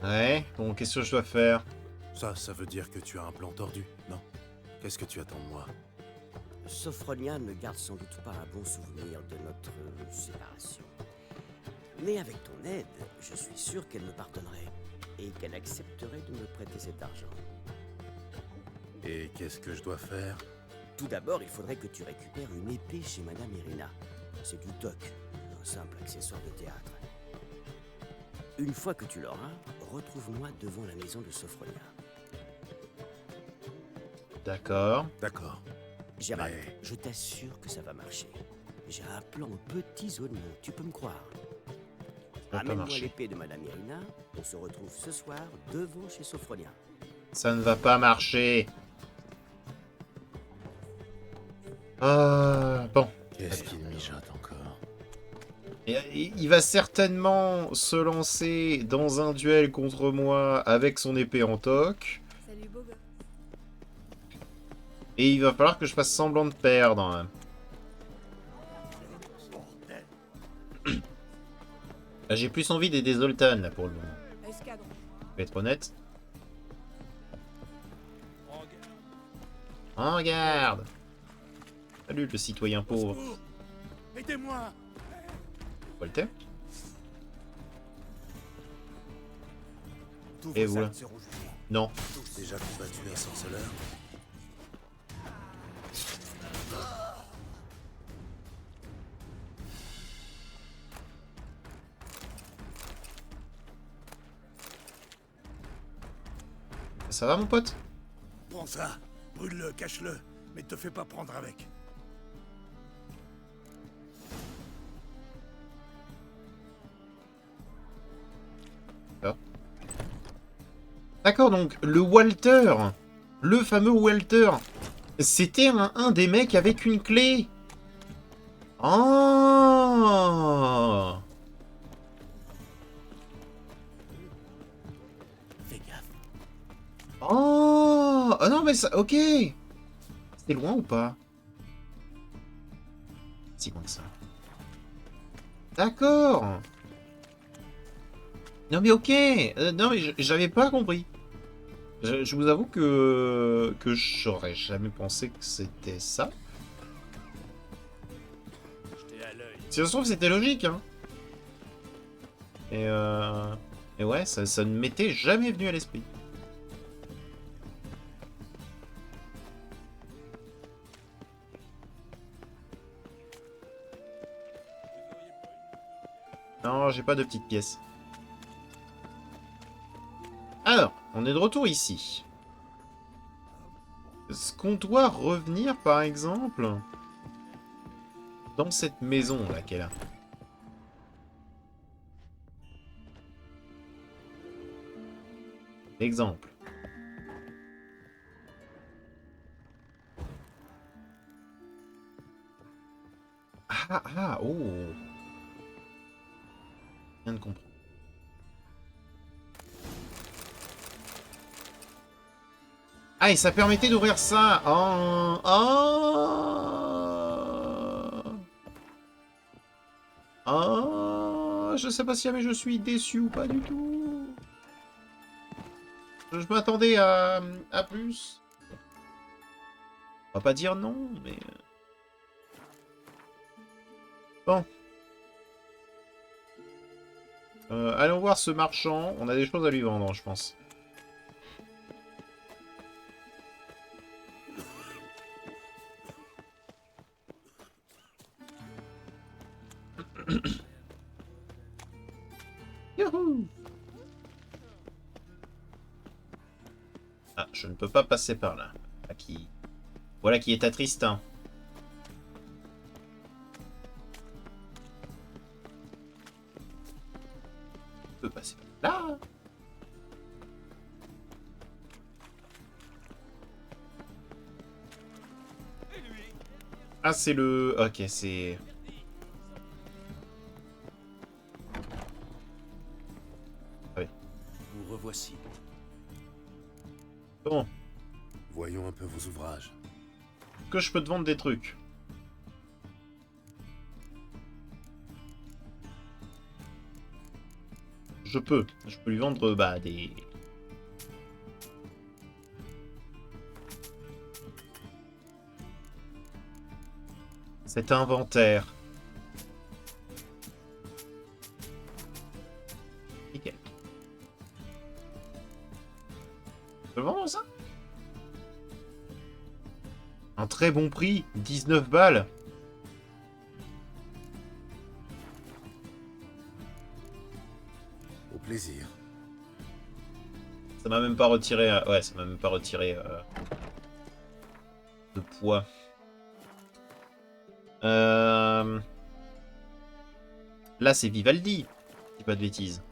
Ouais, bon, qu'est-ce que je dois faire? Ça veut dire que tu as un plan tordu, non? Qu'est-ce que tu attends de moi? Sophronia ne garde sans doute pas un bon souvenir de notre séparation. Mais avec ton aide, je suis sûr qu'elle me pardonnerait et qu'elle accepterait de me prêter cet argent. Et qu'est-ce que je dois faire? Tout d'abord, il faudrait que tu récupères une épée chez Madame Irina. C'est du toc, un simple accessoire de théâtre. Une fois que tu l'auras, retrouve-moi devant la maison de Sophronia. D'accord. D'accord. Gérald, Mais- je t'assure que ça va marcher. J'ai un plan aux petits oignons, tu peux me croire. Ça va pas Amène-moi marcher. l'épée de Madame Irina, on se retrouve ce soir devant chez Sophronia. Ça ne va pas marcher. Ah, bon. Qu'est-ce qu'il mijote encore? Et il va certainement se lancer dans un duel contre moi avec son épée en toc. Salut, beau gosse. Et il va falloir que je fasse semblant de perdre. Hein. Là, j'ai plus envie d'aider Zoltan, là, pour le moment. Escadron. Je vais être honnête. En garde! Salut, le citoyen pauvre. Aidez-moi! Voltaire? Tous Et vos voilà. actes seront jugés. Non. Déjà combattu un sorceleur? Ça va, mon pote? Prends ça, brûle-le, cache-le, mais te fais pas prendre avec. D'accord, donc le Walter, le fameux Walter, c'était un des mecs avec une clé. Oh! Fais gaffe. Oh! Ah non, mais ça... Ok! C'était loin ou pas? Si loin que ça. D'accord! Non mais ok! Non mais j'avais pas compris. Je vous avoue que j'aurais jamais pensé que c'était ça. Jetez à l'œil. Si ça se trouve, c'était logique, hein. Et ouais, ça ne m'était jamais venu à l'esprit. Non, j'ai pas de petites pièces. Alors, on est de retour ici. Est-ce qu'on doit revenir, par exemple, dans cette maison là qu'elle a? Exemple. Oh. Rien de comprendre. Ah, et ça permettait d'ouvrir ça. Oh. Oh. Je sais pas si jamais je suis déçu ou pas du tout. Je m'attendais à plus. On va pas dire non, mais... Bon. Allons voir ce marchand. On a des choses à lui vendre, je pense. Youhou! Ah, je ne peux pas passer par là. Voilà qui est attristant. Là. Ah, c'est le... Ok, c'est... Ah oui. Vous revoici. Bon. Voyons un peu vos ouvrages. Que je peux te vendre des trucs. Je peux lui vendre, bah, des... Cet inventaire. Nickel. Je peux vendre ça? Un très bon prix, 19 balles. Au plaisir. Ça m'a même pas retiré... Ouais, ça m'a même pas retiré de poids. Là, c'est Vivaldi. Je dis pas de bêtises.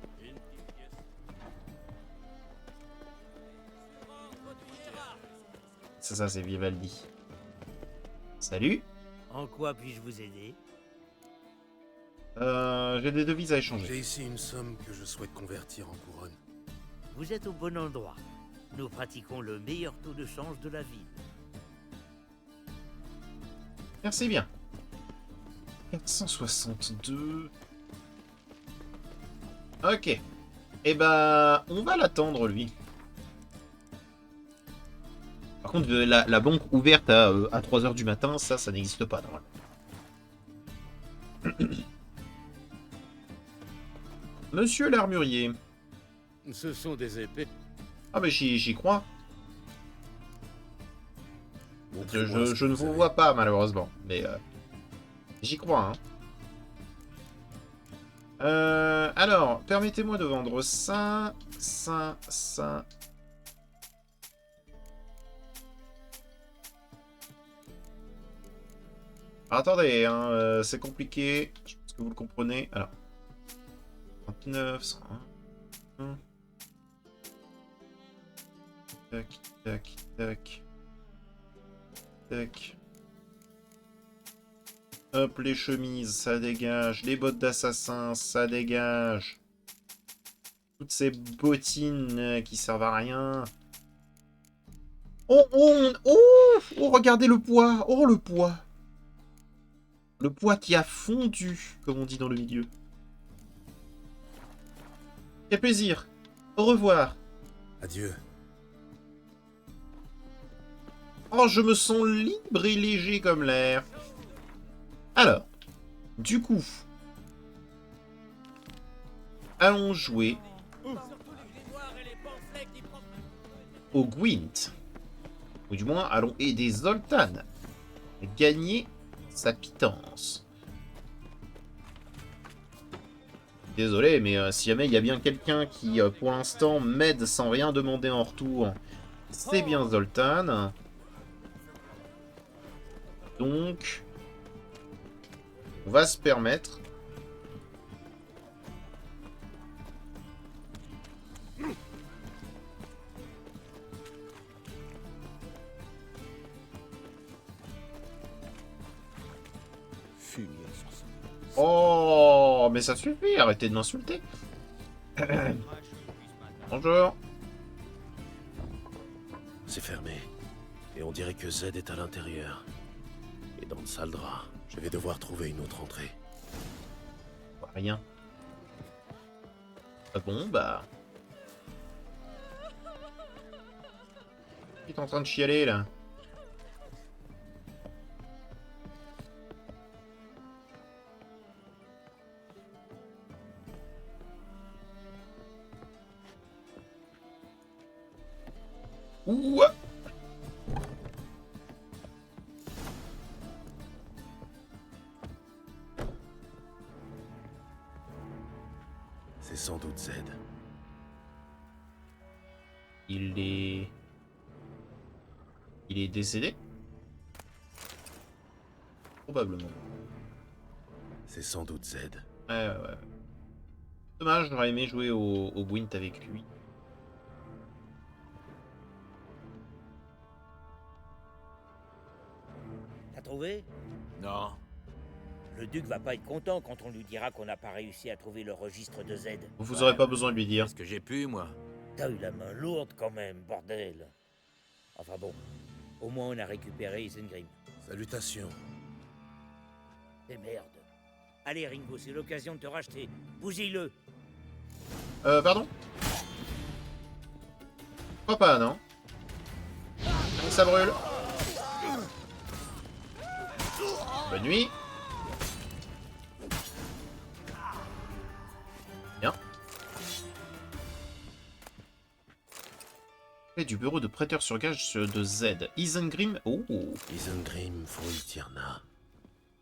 Ça, c'est Vivaldi. Salut. En quoi puis-je vous aider? J'ai des devises à échanger. J'ai ici une somme que je souhaite convertir en couronne. Vous êtes au bon endroit. Nous pratiquons le meilleur taux de change de la ville. Merci bien. 462. Ok. Eh ben, on va l'attendre, lui. Par contre, la banque ouverte à 3h du matin, ça n'existe pas, normalement. Monsieur l'armurier. Ce sont des épées. Ah, mais j'y crois. Montrez-moi ce Je que ne vous vous avez. vois pas, malheureusement. Mais j'y crois, hein. Alors, permettez-moi de vendre ça. Alors, attendez, hein, c'est compliqué. Je pense que vous le comprenez. Alors, 39, 101. Tac, tac, tac. Tac. Hop, les chemises, ça dégage. Les bottes d'assassin, ça dégage. Toutes ces bottines qui servent à rien. Oh, regardez le poids. Oh, le poids. Le poids qui a fondu, comme on dit dans le milieu. Quel plaisir. Au revoir. Adieu. Oh, je me sens libre et léger comme l'air. Alors, du coup, allons jouer au Gwent. Ou du moins, allons aider Zoltan à gagner sa pitance. Désolé, mais si jamais il y a bien quelqu'un qui, pour l'instant, m'aide sans rien demander en retour, c'est bien Zoltan. Donc, on va se permettre... Oh, mais ça suffit, arrêtez de m'insulter. Bonjour. C'est fermé. Et on dirait que Z est à l'intérieur. Et dans le sale drap, je vais devoir trouver une autre entrée. Rien. Ah bon, bah... Il est en train de chialer, là. Ouh. C'est sans doute Z. Il est décédé? Probablement. C'est sans doute Z. Ouais. Dommage, j'aurais aimé jouer au Gwent avec lui. T'as trouvé? Non. Le duc va pas être content quand on lui dira qu'on n'a pas réussi à trouver le registre de Z. Vous aurez pas besoin de lui dire. Est-ce que j'ai pu, moi? T'as eu la main lourde quand même, bordel. Enfin bon, au moins on a récupéré Isengrim. Salutations. Et merde. Allez Ringo, c'est l'occasion de te racheter. Bousille-le. Pardon? Pourquoi pas, non? Ça brûle. Bonne nuit. Bien. Du bureau de prêteur sur gage de Z. Isengrim. Oh. Isengrim Fruitierna.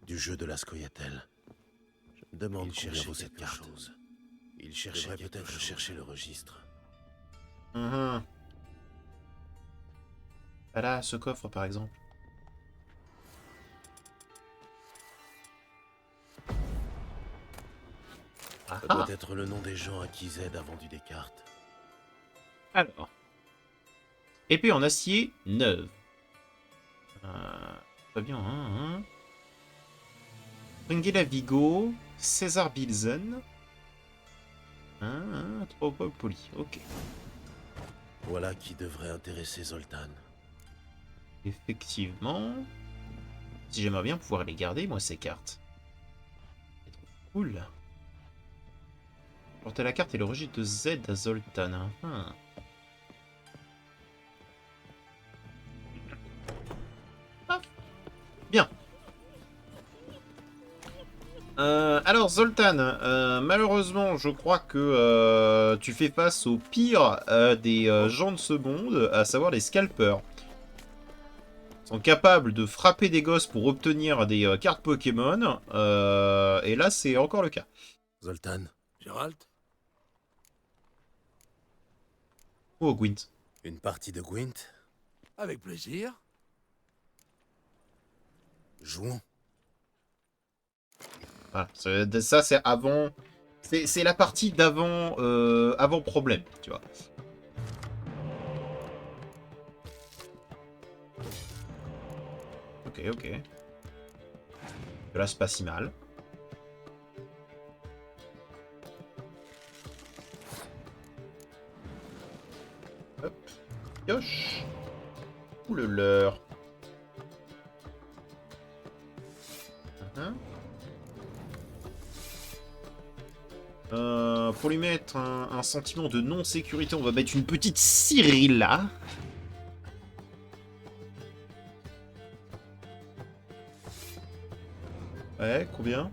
Du jeu de la Scoia'tael. Je me demande combien vaut cette carte. Il cherchait peut-être chercher le registre. Voilà, ce coffre par exemple. Ça doit être le nom des gens à qui Z a vendu des cartes. Alors. Épée en acier neuve. Pas bien, hein. Fringilla Vigo, César Bilzen. Trop poli, ok. Voilà qui devrait intéresser Zoltan. Effectivement. Si j'aimerais bien pouvoir les garder, moi, ces cartes. C'est trop cool. Porter la carte et le registre de Z à Zoltan. Bien. Alors Zoltan, malheureusement je crois que tu fais face au pire des gens de ce monde, à savoir les scalpers. Ils sont capables de frapper des gosses pour obtenir des cartes Pokémon, et là c'est encore le cas. Zoltan. Gérald? Oh Gwent. Une partie de Gwent? Avec plaisir. Jouons. Voilà, ça c'est avant... C'est la partie d'avant avant problème, tu vois. Ok. Là c'est pas si mal. Hop. Pioche. Ouh le leurre. Pour lui mettre un sentiment de non-sécurité, on va mettre une petite Cyrilla. Ouais, combien?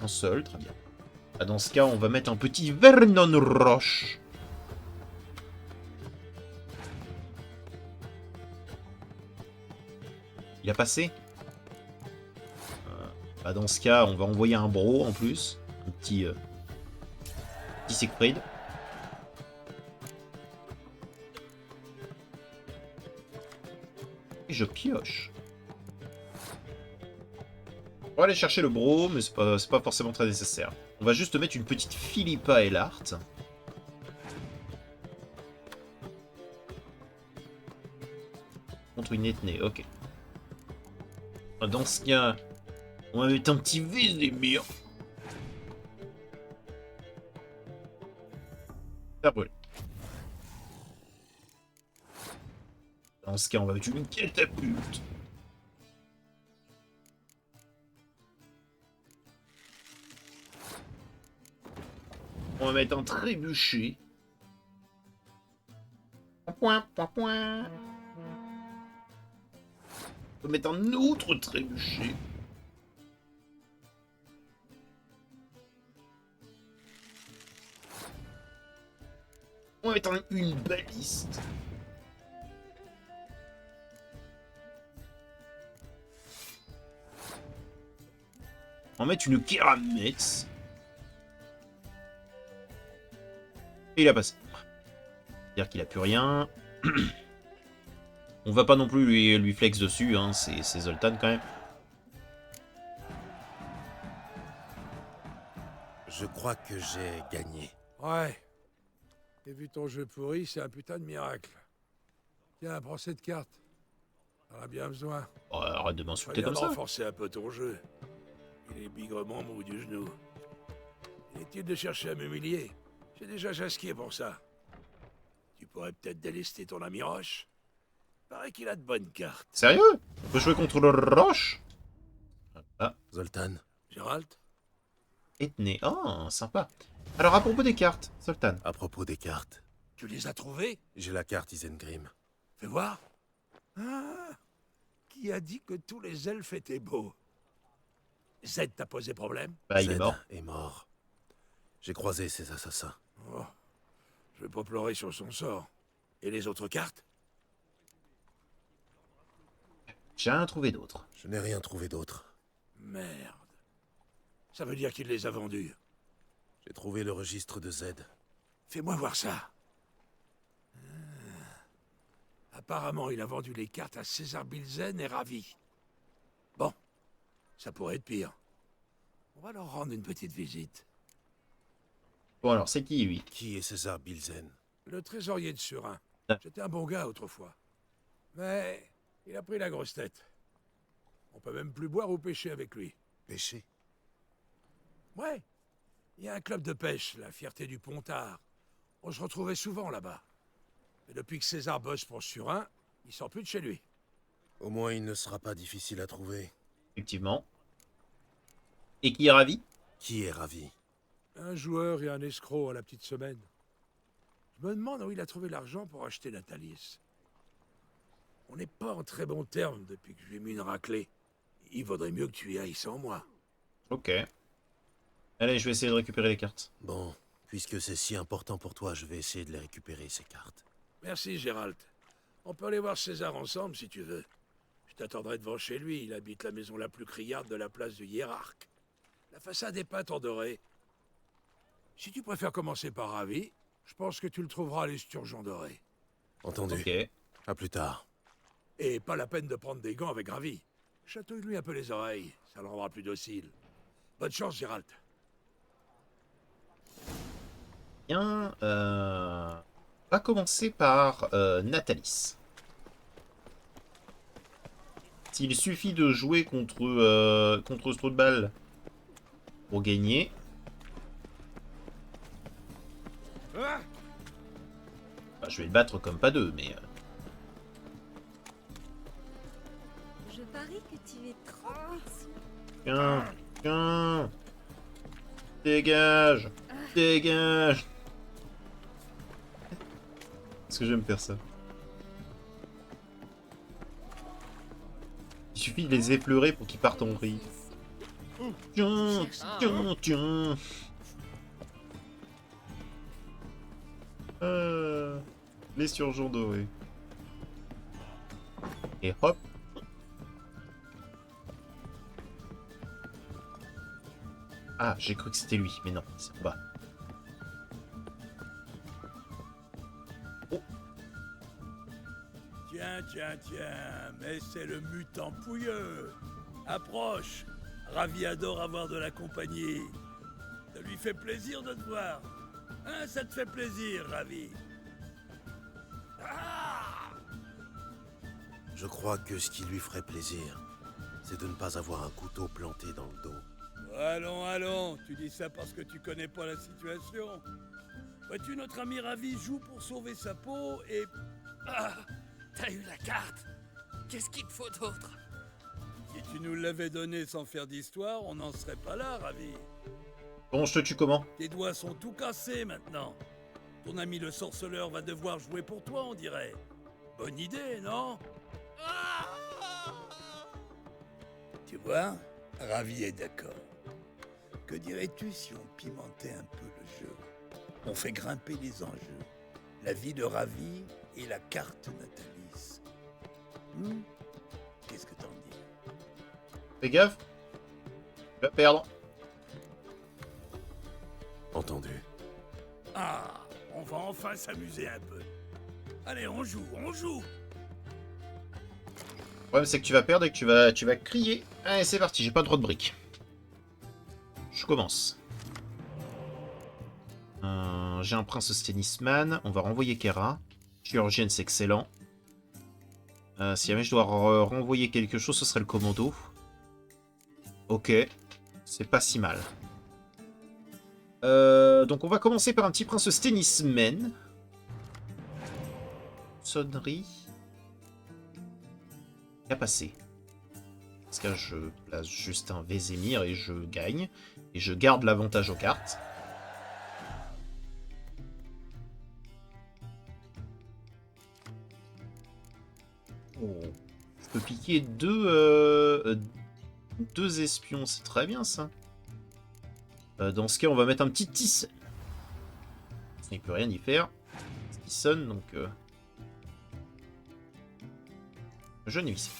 Un seul, très bien. Ah, dans ce cas, on va mettre un petit Vernon Roche. Il a passé? Bah dans ce cas, on va envoyer un bro en plus. Un petit Siegfried. Et je pioche. On va aller chercher le bro, mais c'est pas forcément très nécessaire. On va juste mettre une petite Philippa Elart. Contre une ethnée, ok. Dans ce cas, on va mettre un petit Vézémir. Ça brûle. Dans ce cas, on va mettre une catapulte. On va mettre un trébuchet. Point. On va mettre un autre trébuchet. On va mettre une baliste. On va mettre une Kerametz. Et il a passé. C'est-à-dire qu'il a plus rien. On va pas non plus lui flex dessus, hein. C'est Zoltan quand même. Je crois que j'ai gagné. Ouais. Et vu ton jeu pourri, c'est un putain de miracle. Tiens, prends cette carte. T'en as bien besoin. Oh, arrête de m'insulter Viens comme ça. renforcer un peu ton jeu. Il est bigrement mou du genou. Inutile de chercher à m'humilier. J'ai déjà chasqué pour ça. Tu pourrais peut-être délester ton ami Roche. Paraît qu'il a de bonnes cartes. Sérieux? On peut jouer contre le Roche? Ah, Zoltan, Gérald? Ethné. Oh, sympa. Alors, à propos des cartes, Zoltan. à propos des cartes, Tu les as trouvées? j'ai la carte Isengrim. Fais voir. Ah, qui a dit que tous les elfes étaient beaux? Zed t'a posé problème? Bah, il est Zed mort. est mort. J'ai croisé ces assassins. Oh, je vais pas pleurer sur son sort. Et les autres cartes? J'ai rien trouvé d'autre. Je n'ai rien trouvé d'autre. Merde. Ça veut dire qu'il les a vendues. J'ai trouvé le registre de Zed. Fais-moi voir ça. Apparemment, il a vendu les cartes à César Bilzen et Ravi. Bon, ça pourrait être pire. On va leur rendre une petite visite. Bon, alors, c'est qui, lui? Qui est César Bilzen? Le trésorier de Surin. Ah. C'était un bon gars autrefois. Mais il a pris la grosse tête. On peut même plus boire ou pêcher avec lui. Péché? Ouais. Il y a un club de pêche, la Fierté du Pontard. On se retrouvait souvent là-bas. Et depuis que César bosse pour Surin, il sort plus de chez lui. Au moins, il ne sera pas difficile à trouver. Effectivement. Et qui est ravi? Qui est Ravi? Un joueur et un escroc à la petite semaine. Je me demande où il a trouvé l'argent pour acheter Natalis. On n'est pas en très bons termes depuis que je lui ai mis une raclée. Il vaudrait mieux que tu y ailles sans moi. Ok. Allez, je vais essayer de récupérer les cartes. Bon, puisque c'est si important pour toi, je vais essayer de les récupérer, ces cartes. Merci, Gérald. On peut aller voir César ensemble, si tu veux. Je t'attendrai devant chez lui. Il habite la maison la plus criarde de la place du Hiérarque. La façade est peinte en doré. Si tu préfères commencer par Ravi, je pense que tu le trouveras à l'esturgeon doré. Entendu. Ok. À plus tard. Et pas la peine de prendre des gants avec Ravi. Chatouille-lui un peu les oreilles, ça le rendra plus docile. Bonne chance, Gérald. Bien, on va commencer par Natalis. S'il suffit de jouer contre Strudbal pour gagner. Bah, je vais le battre comme pas deux, mais... Je parie que tu es trop petit. Tiens, tiens. Dégage, dégage. Est-ce que j'aime faire ça? Il suffit de les effleurer pour qu'ils partent en vrille. Tiens, tiens, tiens. Les surgeons dorés. Et hop. Ah, j'ai cru que c'était lui, mais non, c'est en bas. Oh. Tiens, tiens, tiens, mais c'est le mutant pouilleux. Approche. Ravi adore avoir de la compagnie. Ça lui fait plaisir de te voir. Hein, ça te fait plaisir, Ravi. Ah! Je crois que ce qui lui ferait plaisir, c'est de ne pas avoir un couteau planté dans le dos. Allons, allons, tu dis ça parce que tu connais pas la situation. Vois-tu, notre ami Ravi joue pour sauver sa peau et... Ah, t'as eu la carte. Qu'est-ce qu'il te faut d'autre? Si tu nous l'avais donné sans faire d'histoire, on n'en serait pas là, Ravi. Bon, je te tue comment? Tes doigts sont tout cassés maintenant. Ton ami le sorceleur va devoir jouer pour toi, on dirait. Bonne idée, non? Tu vois, Ravi est d'accord. Que dirais-tu si on pimentait un peu le jeu? On fait grimper les enjeux. La vie de Ravi et la carte Natalis. Qu'est-ce que t'en dis? Fais gaffe. Tu vas perdre. Entendu. Ah, on va enfin s'amuser un peu. Allez, on joue, on joue! Le problème, c'est que tu vas perdre et que tu vas crier. Allez, c'est parti, j'ai pas trop de briques. Je commence. J'ai un prince tennisman. On va renvoyer Kera. Chirurgienne, c'est excellent. Si jamais je dois renvoyer quelque chose, ce serait le commando. Ok. C'est pas si mal. Donc on va commencer par un petit prince tennisman. Sonnerie. A passé. Parce que je place juste un Vézémir et je gagne. Et je garde l'avantage aux cartes. Oh. Je peux piquer deux espions, c'est très bien ça. Dans ce cas, on va mettre un petit Tyson. Il peut rien y faire. Tyson, donc... Jeune huissier.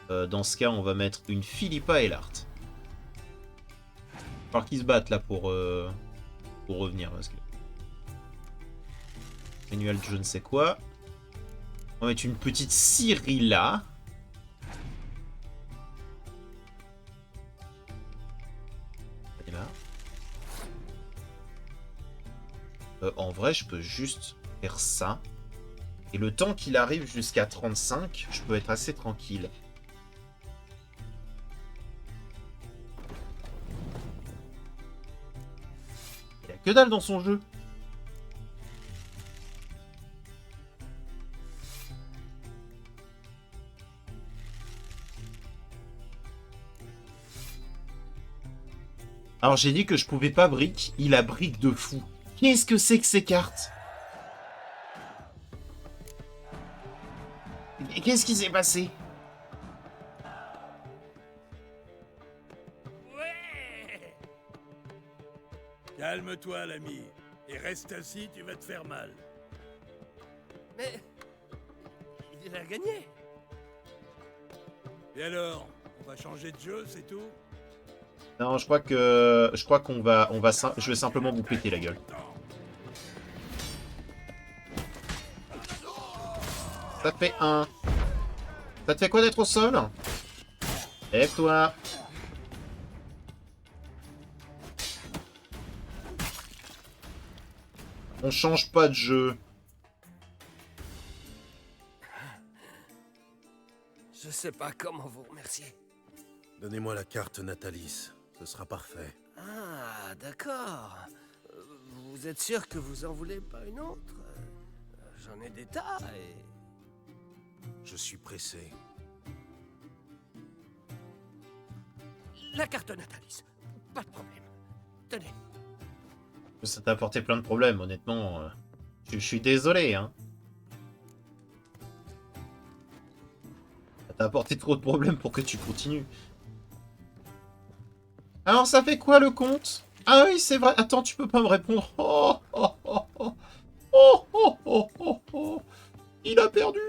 Dans ce cas, on va mettre une Philippa Eilhart. Il va falloir qu'ils se battent là pour revenir. Parce que... Manuel, je ne sais quoi. On va mettre une petite Cyrilla. Et là. En vrai, je peux juste faire ça. Et le temps qu'il arrive jusqu'à 35, je peux être assez tranquille. Il a que dalle dans son jeu. Alors j'ai dit que je pouvais pas brick, il a brick de fou. Qu'est-ce que c'est que ces cartes? Qu'est-ce qui s'est passé? Ouais. Calme-toi, l'ami. Et reste assis, tu vas te faire mal. Mais... il a gagné. Et alors? On va changer de jeu, c'est tout? Non, je crois qu'on va, je vais simplement vous péter la gueule. Ça fait 1. Ça te fait quoi d'être au sol? Lève-toi. On change pas de jeu. Je sais pas comment vous remercier. Donnez-moi la carte Natalis, ce sera parfait. Ah, d'accord. Vous êtes sûr que vous en voulez pas une autre? J'en ai des tas et... Je suis pressé. La carte Natalis. Pas de problème. Tenez. Ça t'a apporté plein de problèmes, honnêtement. Je suis désolé, hein. Ça t'a apporté trop de problèmes pour que tu continues. Alors, ça fait quoi le compte? Ah oui, c'est vrai. Attends, tu peux pas me répondre. Oh, oh, oh, oh. Oh, oh, oh, oh, oh. Il a perdu.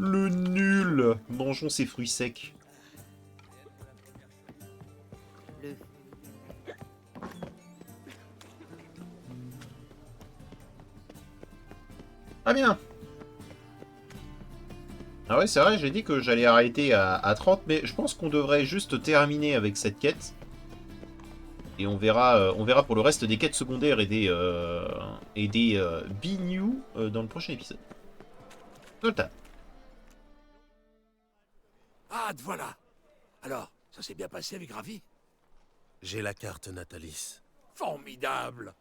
Le nul. Mangeons ses fruits secs. Ah bien. Ah ouais, c'est vrai, j'ai dit que j'allais arrêter à 30, mais je pense qu'on devrait juste terminer avec cette quête. Et on verra pour le reste des quêtes secondaires et des B-New dans le prochain épisode. Zoltan. Ah, te voilà. Alors, ça s'est bien passé avec Ravi? J'ai la carte Natalis. Formidable.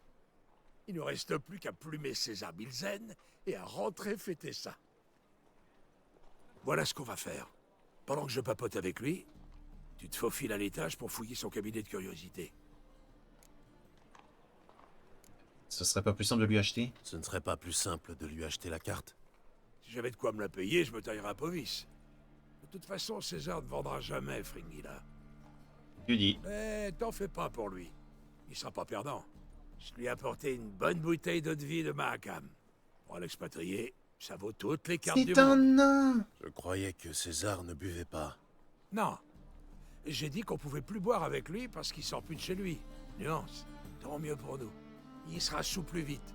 Il ne reste plus qu'à plumer César Bilzen et à rentrer fêter ça. Voilà ce qu'on va faire. Pendant que je papote avec lui, tu te faufiles à l'étage pour fouiller son cabinet de curiosité. Ce serait pas plus simple de lui acheter? Ce ne serait pas plus simple de lui acheter la carte? Si j'avais de quoi me la payer, je me taillerais un povis. De toute façon, César ne vendra jamais Fringilla. Tu dis. Mais t'en fais pas pour lui. Il sera pas perdant. Je lui ai apporté une bonne bouteille d'eau de vie de Mahakam. Pour l'expatrier, ça vaut toutes les cartes du monde. C'est un nain! Je croyais que César ne buvait pas. Non. J'ai dit qu'on pouvait plus boire avec lui parce qu'il sort plus de chez lui. Nuance. Tant mieux pour nous. Il sera sous plus vite.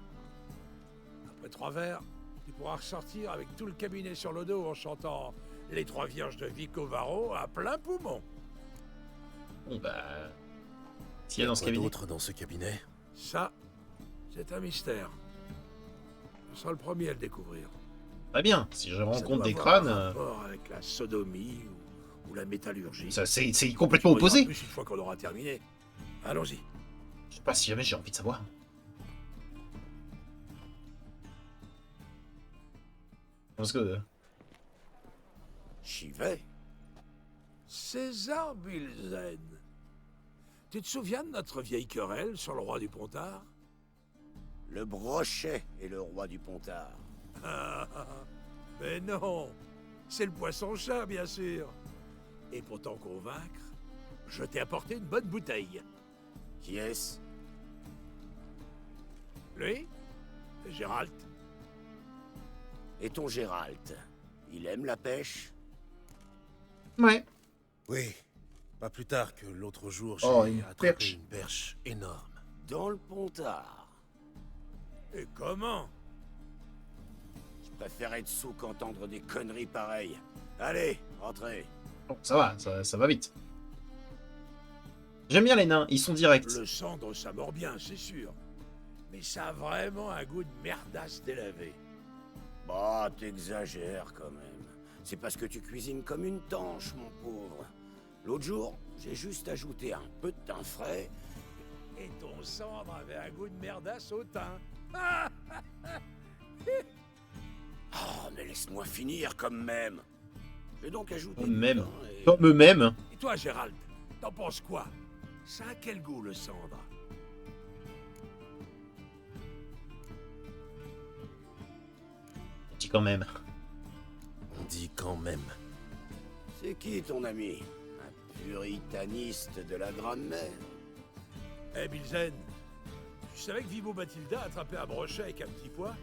Après 3 verres, tu pourras ressortir avec tout le cabinet sur le dos en chantant Les 3 vierges de Vico Varro à plein poumon. Bon bah... S'il y a dans ce Quoi cabinet... d'autre dans ce cabinet? Ça, c'est un mystère. Je serai le premier à le découvrir. Très bien, si je rencontre des Ça doit avoir crânes... un rapport avec la sodomie ou la métallurgie. Ça, c'est complètement On en dira opposé. plus une fois qu'on aura terminé. Allons-y. Je sais pas si jamais j'ai envie de savoir. Parce que... J'y vais. César Bilzen. Tu te souviens de notre vieille querelle sur le roi du Pontard? Le brochet est le roi du Pontard. Mais non, c'est le poisson-chat, bien sûr. Et pour t'en convaincre, je t'ai apporté une bonne bouteille. Qui est-ce? Lui, c'est Gérald. Et ton Gérald, il aime la pêche? Ouais. Oui. Pas plus tard que l'autre jour, j'ai Oh, une attrapé perche. une perche énorme. Dans le Pontard. Et comment? Je préfère être sous qu'entendre des conneries pareilles. Allez, rentrez. Bon, ça va, ça va vite. J'aime bien les nains, ils sont directs. Le cendre, ça mord bien, c'est sûr. Mais ça a vraiment un goût de merdasse délavée. Bah, t'exagères quand même. C'est parce que tu cuisines comme une tanche, mon pauvre. L'autre jour, j'ai juste ajouté un peu de thym frais. Et ton cendre avait un goût de merdasse au thym. Oh, mais laisse-moi finir comme même. J'ai donc ajouté Comme même. du thym et... Comme eux-mêmes. Et toi, Gérald, t'en penses quoi? Ça a quel goût, le cendre? Dis quand même. On dit quand même. C'est qui ton ami? Un puritaniste de la Grande-Mère? Eh, Bilzen, tu savais que Vibo Bathilda attrapait un brochet avec un petit pois?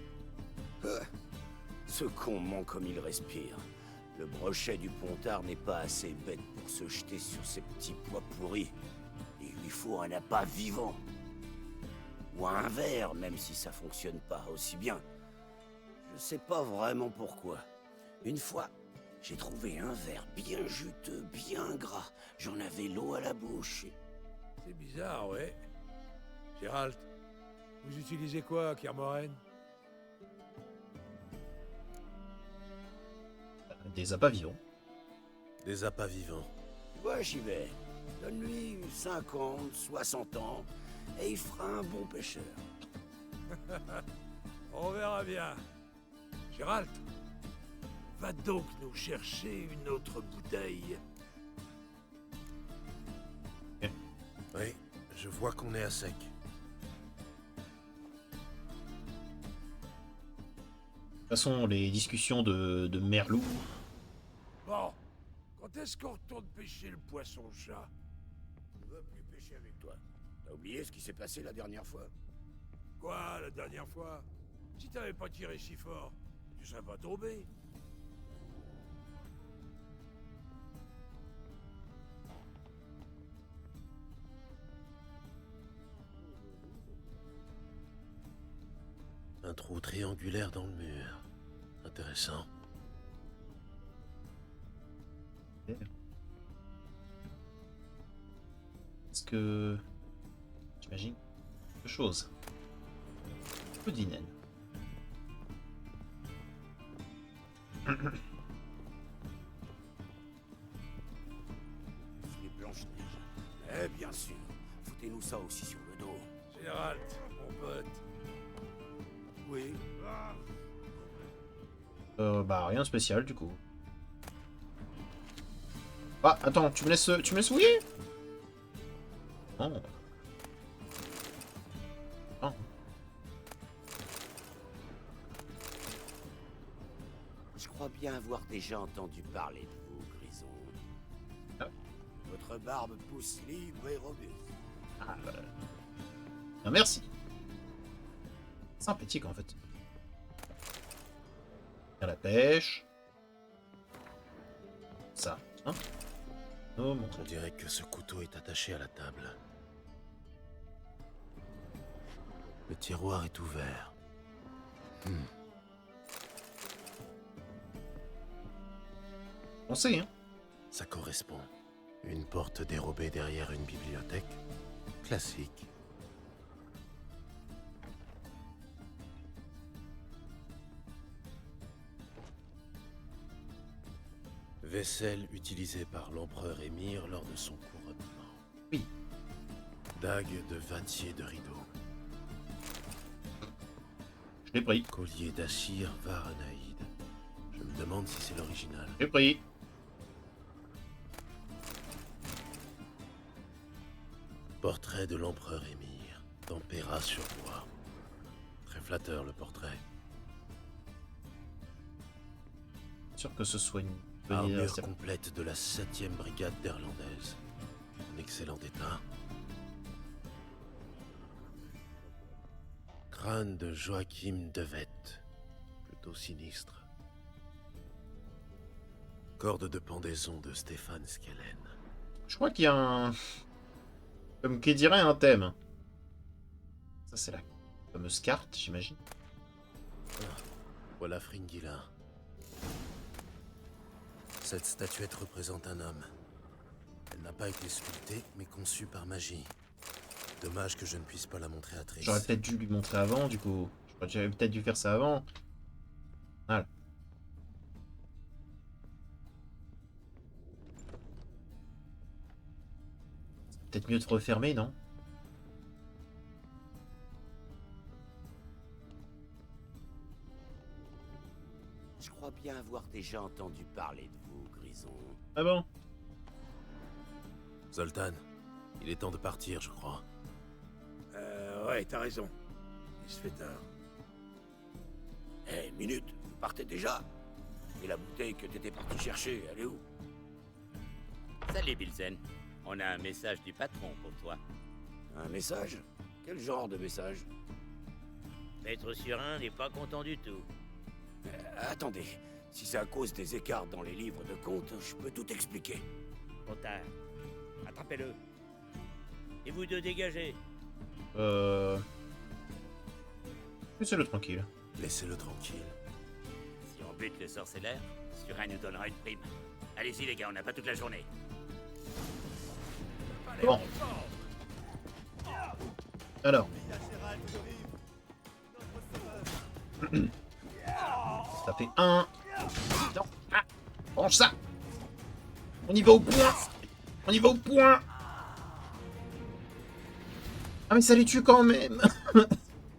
Ce con ment comme il respire. Le brochet du Pontard n'est pas assez bête pour se jeter sur ces petits pois pourris. Il lui faut un appât vivant. Ou un verre, même si ça fonctionne pas aussi bien. Je sais pas vraiment pourquoi. Une fois, j'ai trouvé un verre bien juteux, bien gras. J'en avais l'eau à la bouche. C'est bizarre, ouais. Gérald, vous utilisez quoi, Kermoren? Des appâts vivants. Des appâts vivants. Ouais, j'y vais. Donne-lui 50, 60 ans, et il fera un bon pêcheur. On verra bien. Gérald, va donc nous chercher une autre bouteille. Oui, je vois qu'on est à sec. De toute façon, les discussions de Merlou... Bon, quand est-ce qu'on retourne pêcher le poisson-chat? Je veux plus pêcher avec toi. T'as oublié ce qui s'est passé la dernière fois? Quoi, la dernière fois? Si t'avais pas tiré si fort, tu serais pas tombé. Un trou triangulaire dans le mur. Intéressant. Est-ce que... J'imagine quelque chose. Peu d'inène. Les Blanche-Neige. Eh bien sûr. Foutez-nous ça aussi sur le dos. Gérald, mon pote. Oui. Bah rien de spécial du coup. Ah attends, tu me laisses fouiller? Oh. Oh. Je crois bien avoir déjà entendu parler de vous, Grison. Ah. Votre barbe pousse libre et robuste. Ah, ah, merci. Sympathique en fait. À la pêche. Ça. Hein oh mon On dirait que ce couteau est attaché à la table. Le tiroir est ouvert. On sait hein. Ça correspond. Une porte dérobée derrière une bibliothèque. Classique. Vaisselle utilisée par l'empereur Émir lors de son couronnement. Oui. Dague de Vatier de Rideau. Je l'ai pris. Collier d'Achir Varanaïde. Je me demande si c'est l'original. J'ai pris. Portrait de l'empereur Émir. Tempéra sur bois. Très flatteur le portrait. Sûr que ce soit une bonne Armure anniversaire. complète de la 7e brigade néerlandaise. En excellent état. Crâne de Joachim de Wett. Plutôt sinistre. Corde de pendaison de Stéphane Skellen. Je crois qu'il y a un... Comme qui dirait un thème. Ça c'est la fameuse carte, j'imagine. Voilà Fringilla. Cette statuette représente un homme. Elle n'a pas été sculptée, mais conçue par magie. Dommage que je ne puisse pas la montrer à Triss. J'aurais peut-être dû lui montrer avant, du coup. J'aurais peut-être dû faire ça avant. Voilà. C'est peut-être mieux de refermer, non? Je crois bien avoir déjà entendu parler de vous, Grison. Ah bon? Zoltan, il est temps de partir, je crois. Ouais, t'as raison. Il se fait tard. Eh, minute, vous partez déjà? Et la bouteille que t'étais parti chercher, elle est où? Salut Bilzen. On a un message du patron pour toi. Un message? Quel genre de message? Maître Surin n'est pas content du tout. Attendez, si c'est à cause des écarts dans les livres de comptes, je peux tout expliquer. Trop tard. Attrapez-le. Et vous deux dégagez. Laissez-le tranquille. Laissez-le tranquille. Si on bute le sorcellaire, Surin nous donnera une prime. Allez-y les gars, on n'a pas toute la journée. Bon. Alors. Ça fait 1. Non. Ah. Range ça. On y va au point. On y va au point. Ah mais ça les tue quand même.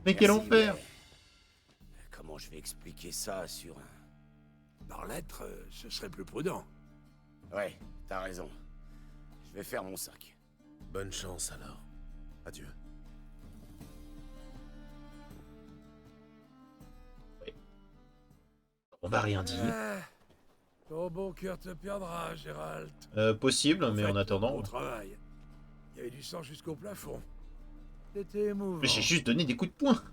Mais quel Merci, enfer. mais comment je vais expliquer ça sur un... Par lettre, ce serait plus prudent. Ouais, t'as raison. Je vais faire mon sac. Bonne chance alors. Adieu. On va rien dire. Ton bon cœur te perdra, Gérald. Possible, mais en attendant... Bon travail. Il y avait du sang jusqu'au plafond. C'était émouvant. Mais j'ai juste donné des coups de poing.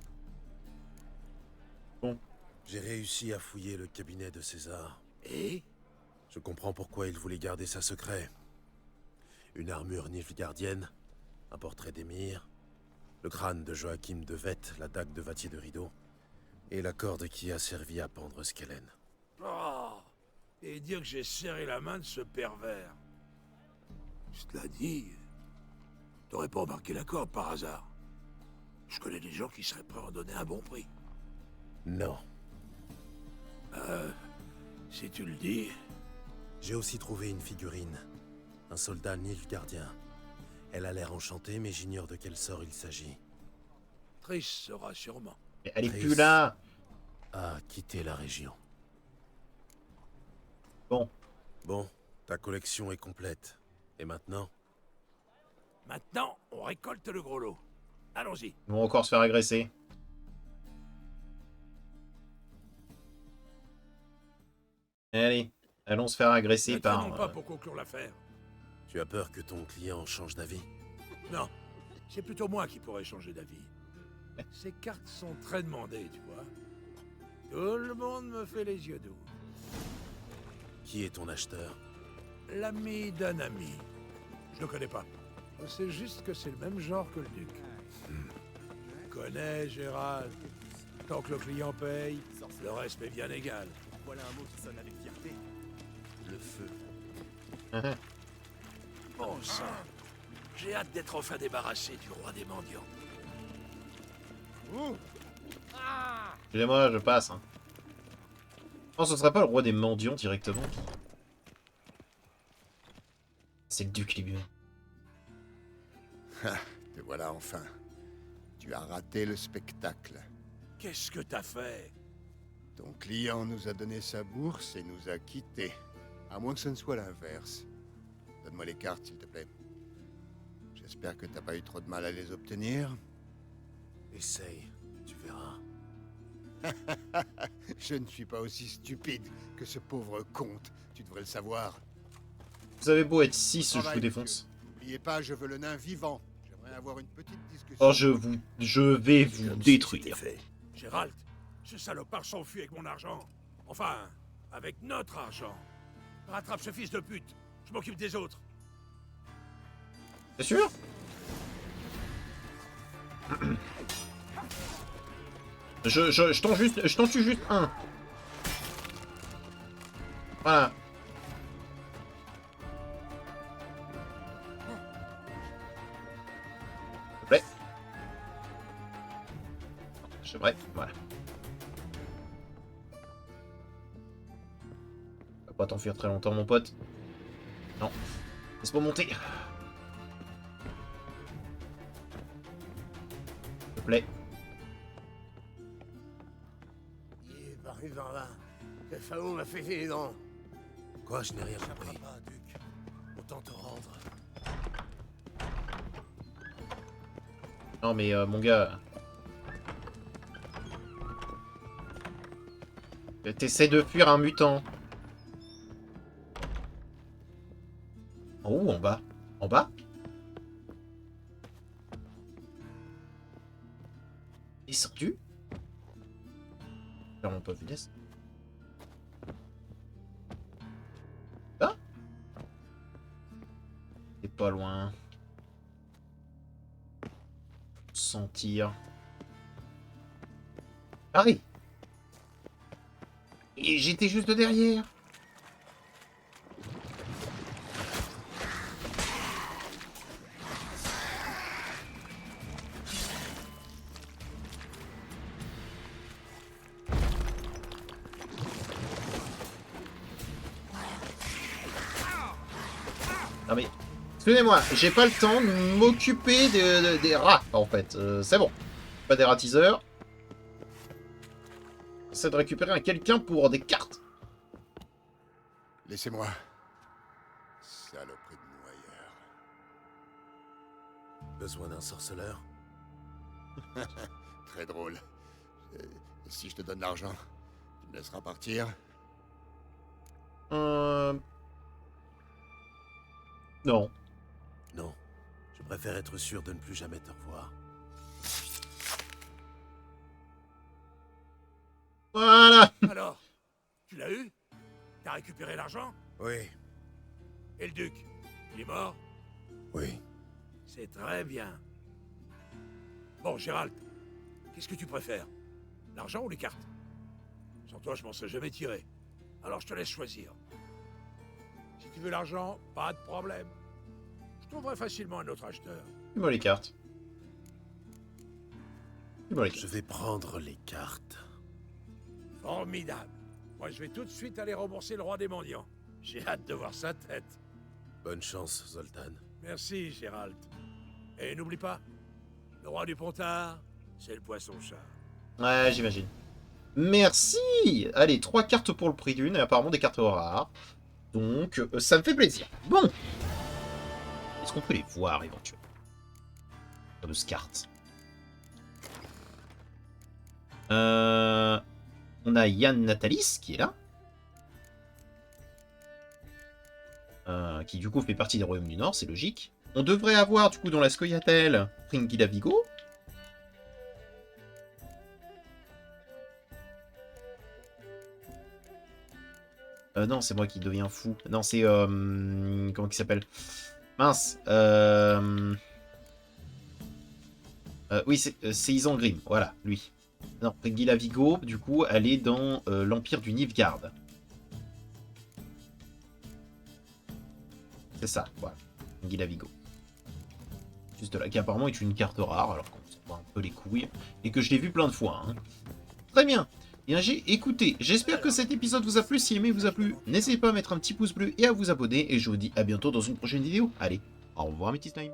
Bon. J'ai réussi à fouiller le cabinet de César. Et je comprends pourquoi il voulait garder ça secret. Une armure nilfgaardienne, un portrait d'Émir, le crâne de Joachim de Wett, la dague de Vatier de Rideau, et la corde qui a servi à pendre Skellen. Oh, et dire que j'ai serré la main de ce pervers. Cela dit, t'aurais pas remarqué la corde par hasard. Je connais des gens qui seraient prêts à en donner un bon prix. Non. Si tu le dis... J'ai aussi trouvé une figurine. Un soldat nilfgaardien. Elle a l'air enchantée, mais j'ignore de quel sort il s'agit. Triss sera sûrement. Mais elle est Triss plus là. A quitté la région. Bon. Bon, ta collection est complète. Et maintenant? Maintenant, on récolte le gros lot. Allons-y. Ils vont encore se faire agresser. Allez, allons se faire agresser Ne par... traînons pas pour conclure l'affaire. Tu as peur que ton client change d'avis? Non, c'est plutôt moi qui pourrais changer d'avis. Ces cartes sont très demandées, tu vois. Tout le monde me fait les yeux doux. Qui est ton acheteur? L'ami d'un ami. Je le connais pas. Je sais juste que c'est le même genre que le duc. Je connais, Gérald. Tant que le client paye, le reste m'est bien égal. Voilà un mot qui sonne avec fierté. Le feu. Bon sang, j'ai hâte d'être enfin débarrassé du roi des mendiants. Excusez-moi, je passe. Hein. Je pense que ce serait pas le roi des mendiants directement. c'est le duc lui-même. Te voilà enfin. Tu as raté le spectacle. Qu'est-ce que t'as fait? Ton client nous a donné sa bourse et nous a quittés. À moins que ce ne soit l'inverse. Donne-moi les cartes, s'il te plaît. J'espère que t'as pas eu trop de mal à les obtenir. Essaye, tu verras. Je ne suis pas aussi stupide que ce pauvre comte. Tu devrais le savoir. Vous avez beau être 6, je Travail, vous défonce. N'oubliez pas, je veux le nain vivant. J'aimerais avoir une petite discussion. Oh, je vais vous détruire. Gérald, ce salopard s'enfuit avec mon argent. Enfin, avec notre argent. Rattrape ce fils de pute. Je m'occupe des autres. C'est sûr? Je t'en tue juste un. Voilà. S'il te plaît. C'est vrai, voilà. Va pas t'enfuir très longtemps, mon pote. Non. Laisse-moi monter. S'il te plaît. Il est par là. Le Phao m'a fait les dents. Quoi, je n'ai rien compris. Pas, Duc. Autant te rendre. Non mais mon gars... T'essaies de fuir un mutant. En haut ou en bas? En bas? Descendu? Clairement pas vitesse. Ah? C'est pas loin. Sentir. Pareil. Et j'étais juste derrière. Non mais, excusez-moi, j'ai pas le temps de m'occuper des rats, en fait. C'est bon. Pas des ratiseurs. C'est de récupérer un quelqu'un pour des cartes. Laissez-moi. Saloperie de noyeur. Besoin d'un sorceleur? Très drôle. Si je te donne l'argent, tu me laisseras partir? Non. Non. Je préfère être sûr de ne plus jamais te revoir. Voilà. Alors, tu l'as eu? T'as récupéré l'argent? Oui. Et le duc? Il est mort? Oui. C'est très bien. Bon, Gérald, qu'est-ce que tu préfères? L'argent ou les cartes? Sans toi, je m'en serais jamais tiré. Alors, je te laisse choisir. Si tu veux l'argent, pas de problème. Je trouverai facilement un autre acheteur. Dis-moi les cartes. Dis-moi les cartes. Je vais prendre les cartes. Formidable. Moi, je vais tout de suite aller rembourser le roi des mendiants. J'ai hâte de voir sa tête. Bonne chance, Zoltan. Merci, Gérald. Et n'oublie pas, le roi du Pontard, c'est le poisson-chat. Ouais, j'imagine. Merci. Allez, 3 cartes pour le prix d'une, et apparemment des cartes rares. Donc, ça me fait plaisir. Bon. Est-ce qu'on peut les voir, éventuellement? Fameuses cartes. On a Yann Natalis, qui est là. Qui, du coup, fait partie des Royaumes du Nord, c'est logique. On devrait avoir, du coup, dans la Scoia'tael, Pringila Vigo. Non, c'est moi qui deviens fou. Non, c'est... comment il s'appelle? Mince. Oui, c'est Isengrim. Voilà, lui. Non, Pringila Vigo, du coup, elle est dans l'Empire du Nilfgaard. C'est ça, voilà. Pringila Vigo. Juste là, qui apparemment est une carte rare, alors qu'on s'en bat un peu les couilles. Et que je l'ai vu plein de fois. Hein. Très bien. Bien, j'ai écouté. J'espère que cet épisode vous a plu. Si aimé vous a plu, n'hésitez pas à mettre un petit pouce bleu et à vous abonner. Et je vous dis à bientôt dans une prochaine vidéo. Allez, au revoir mes petits slimes.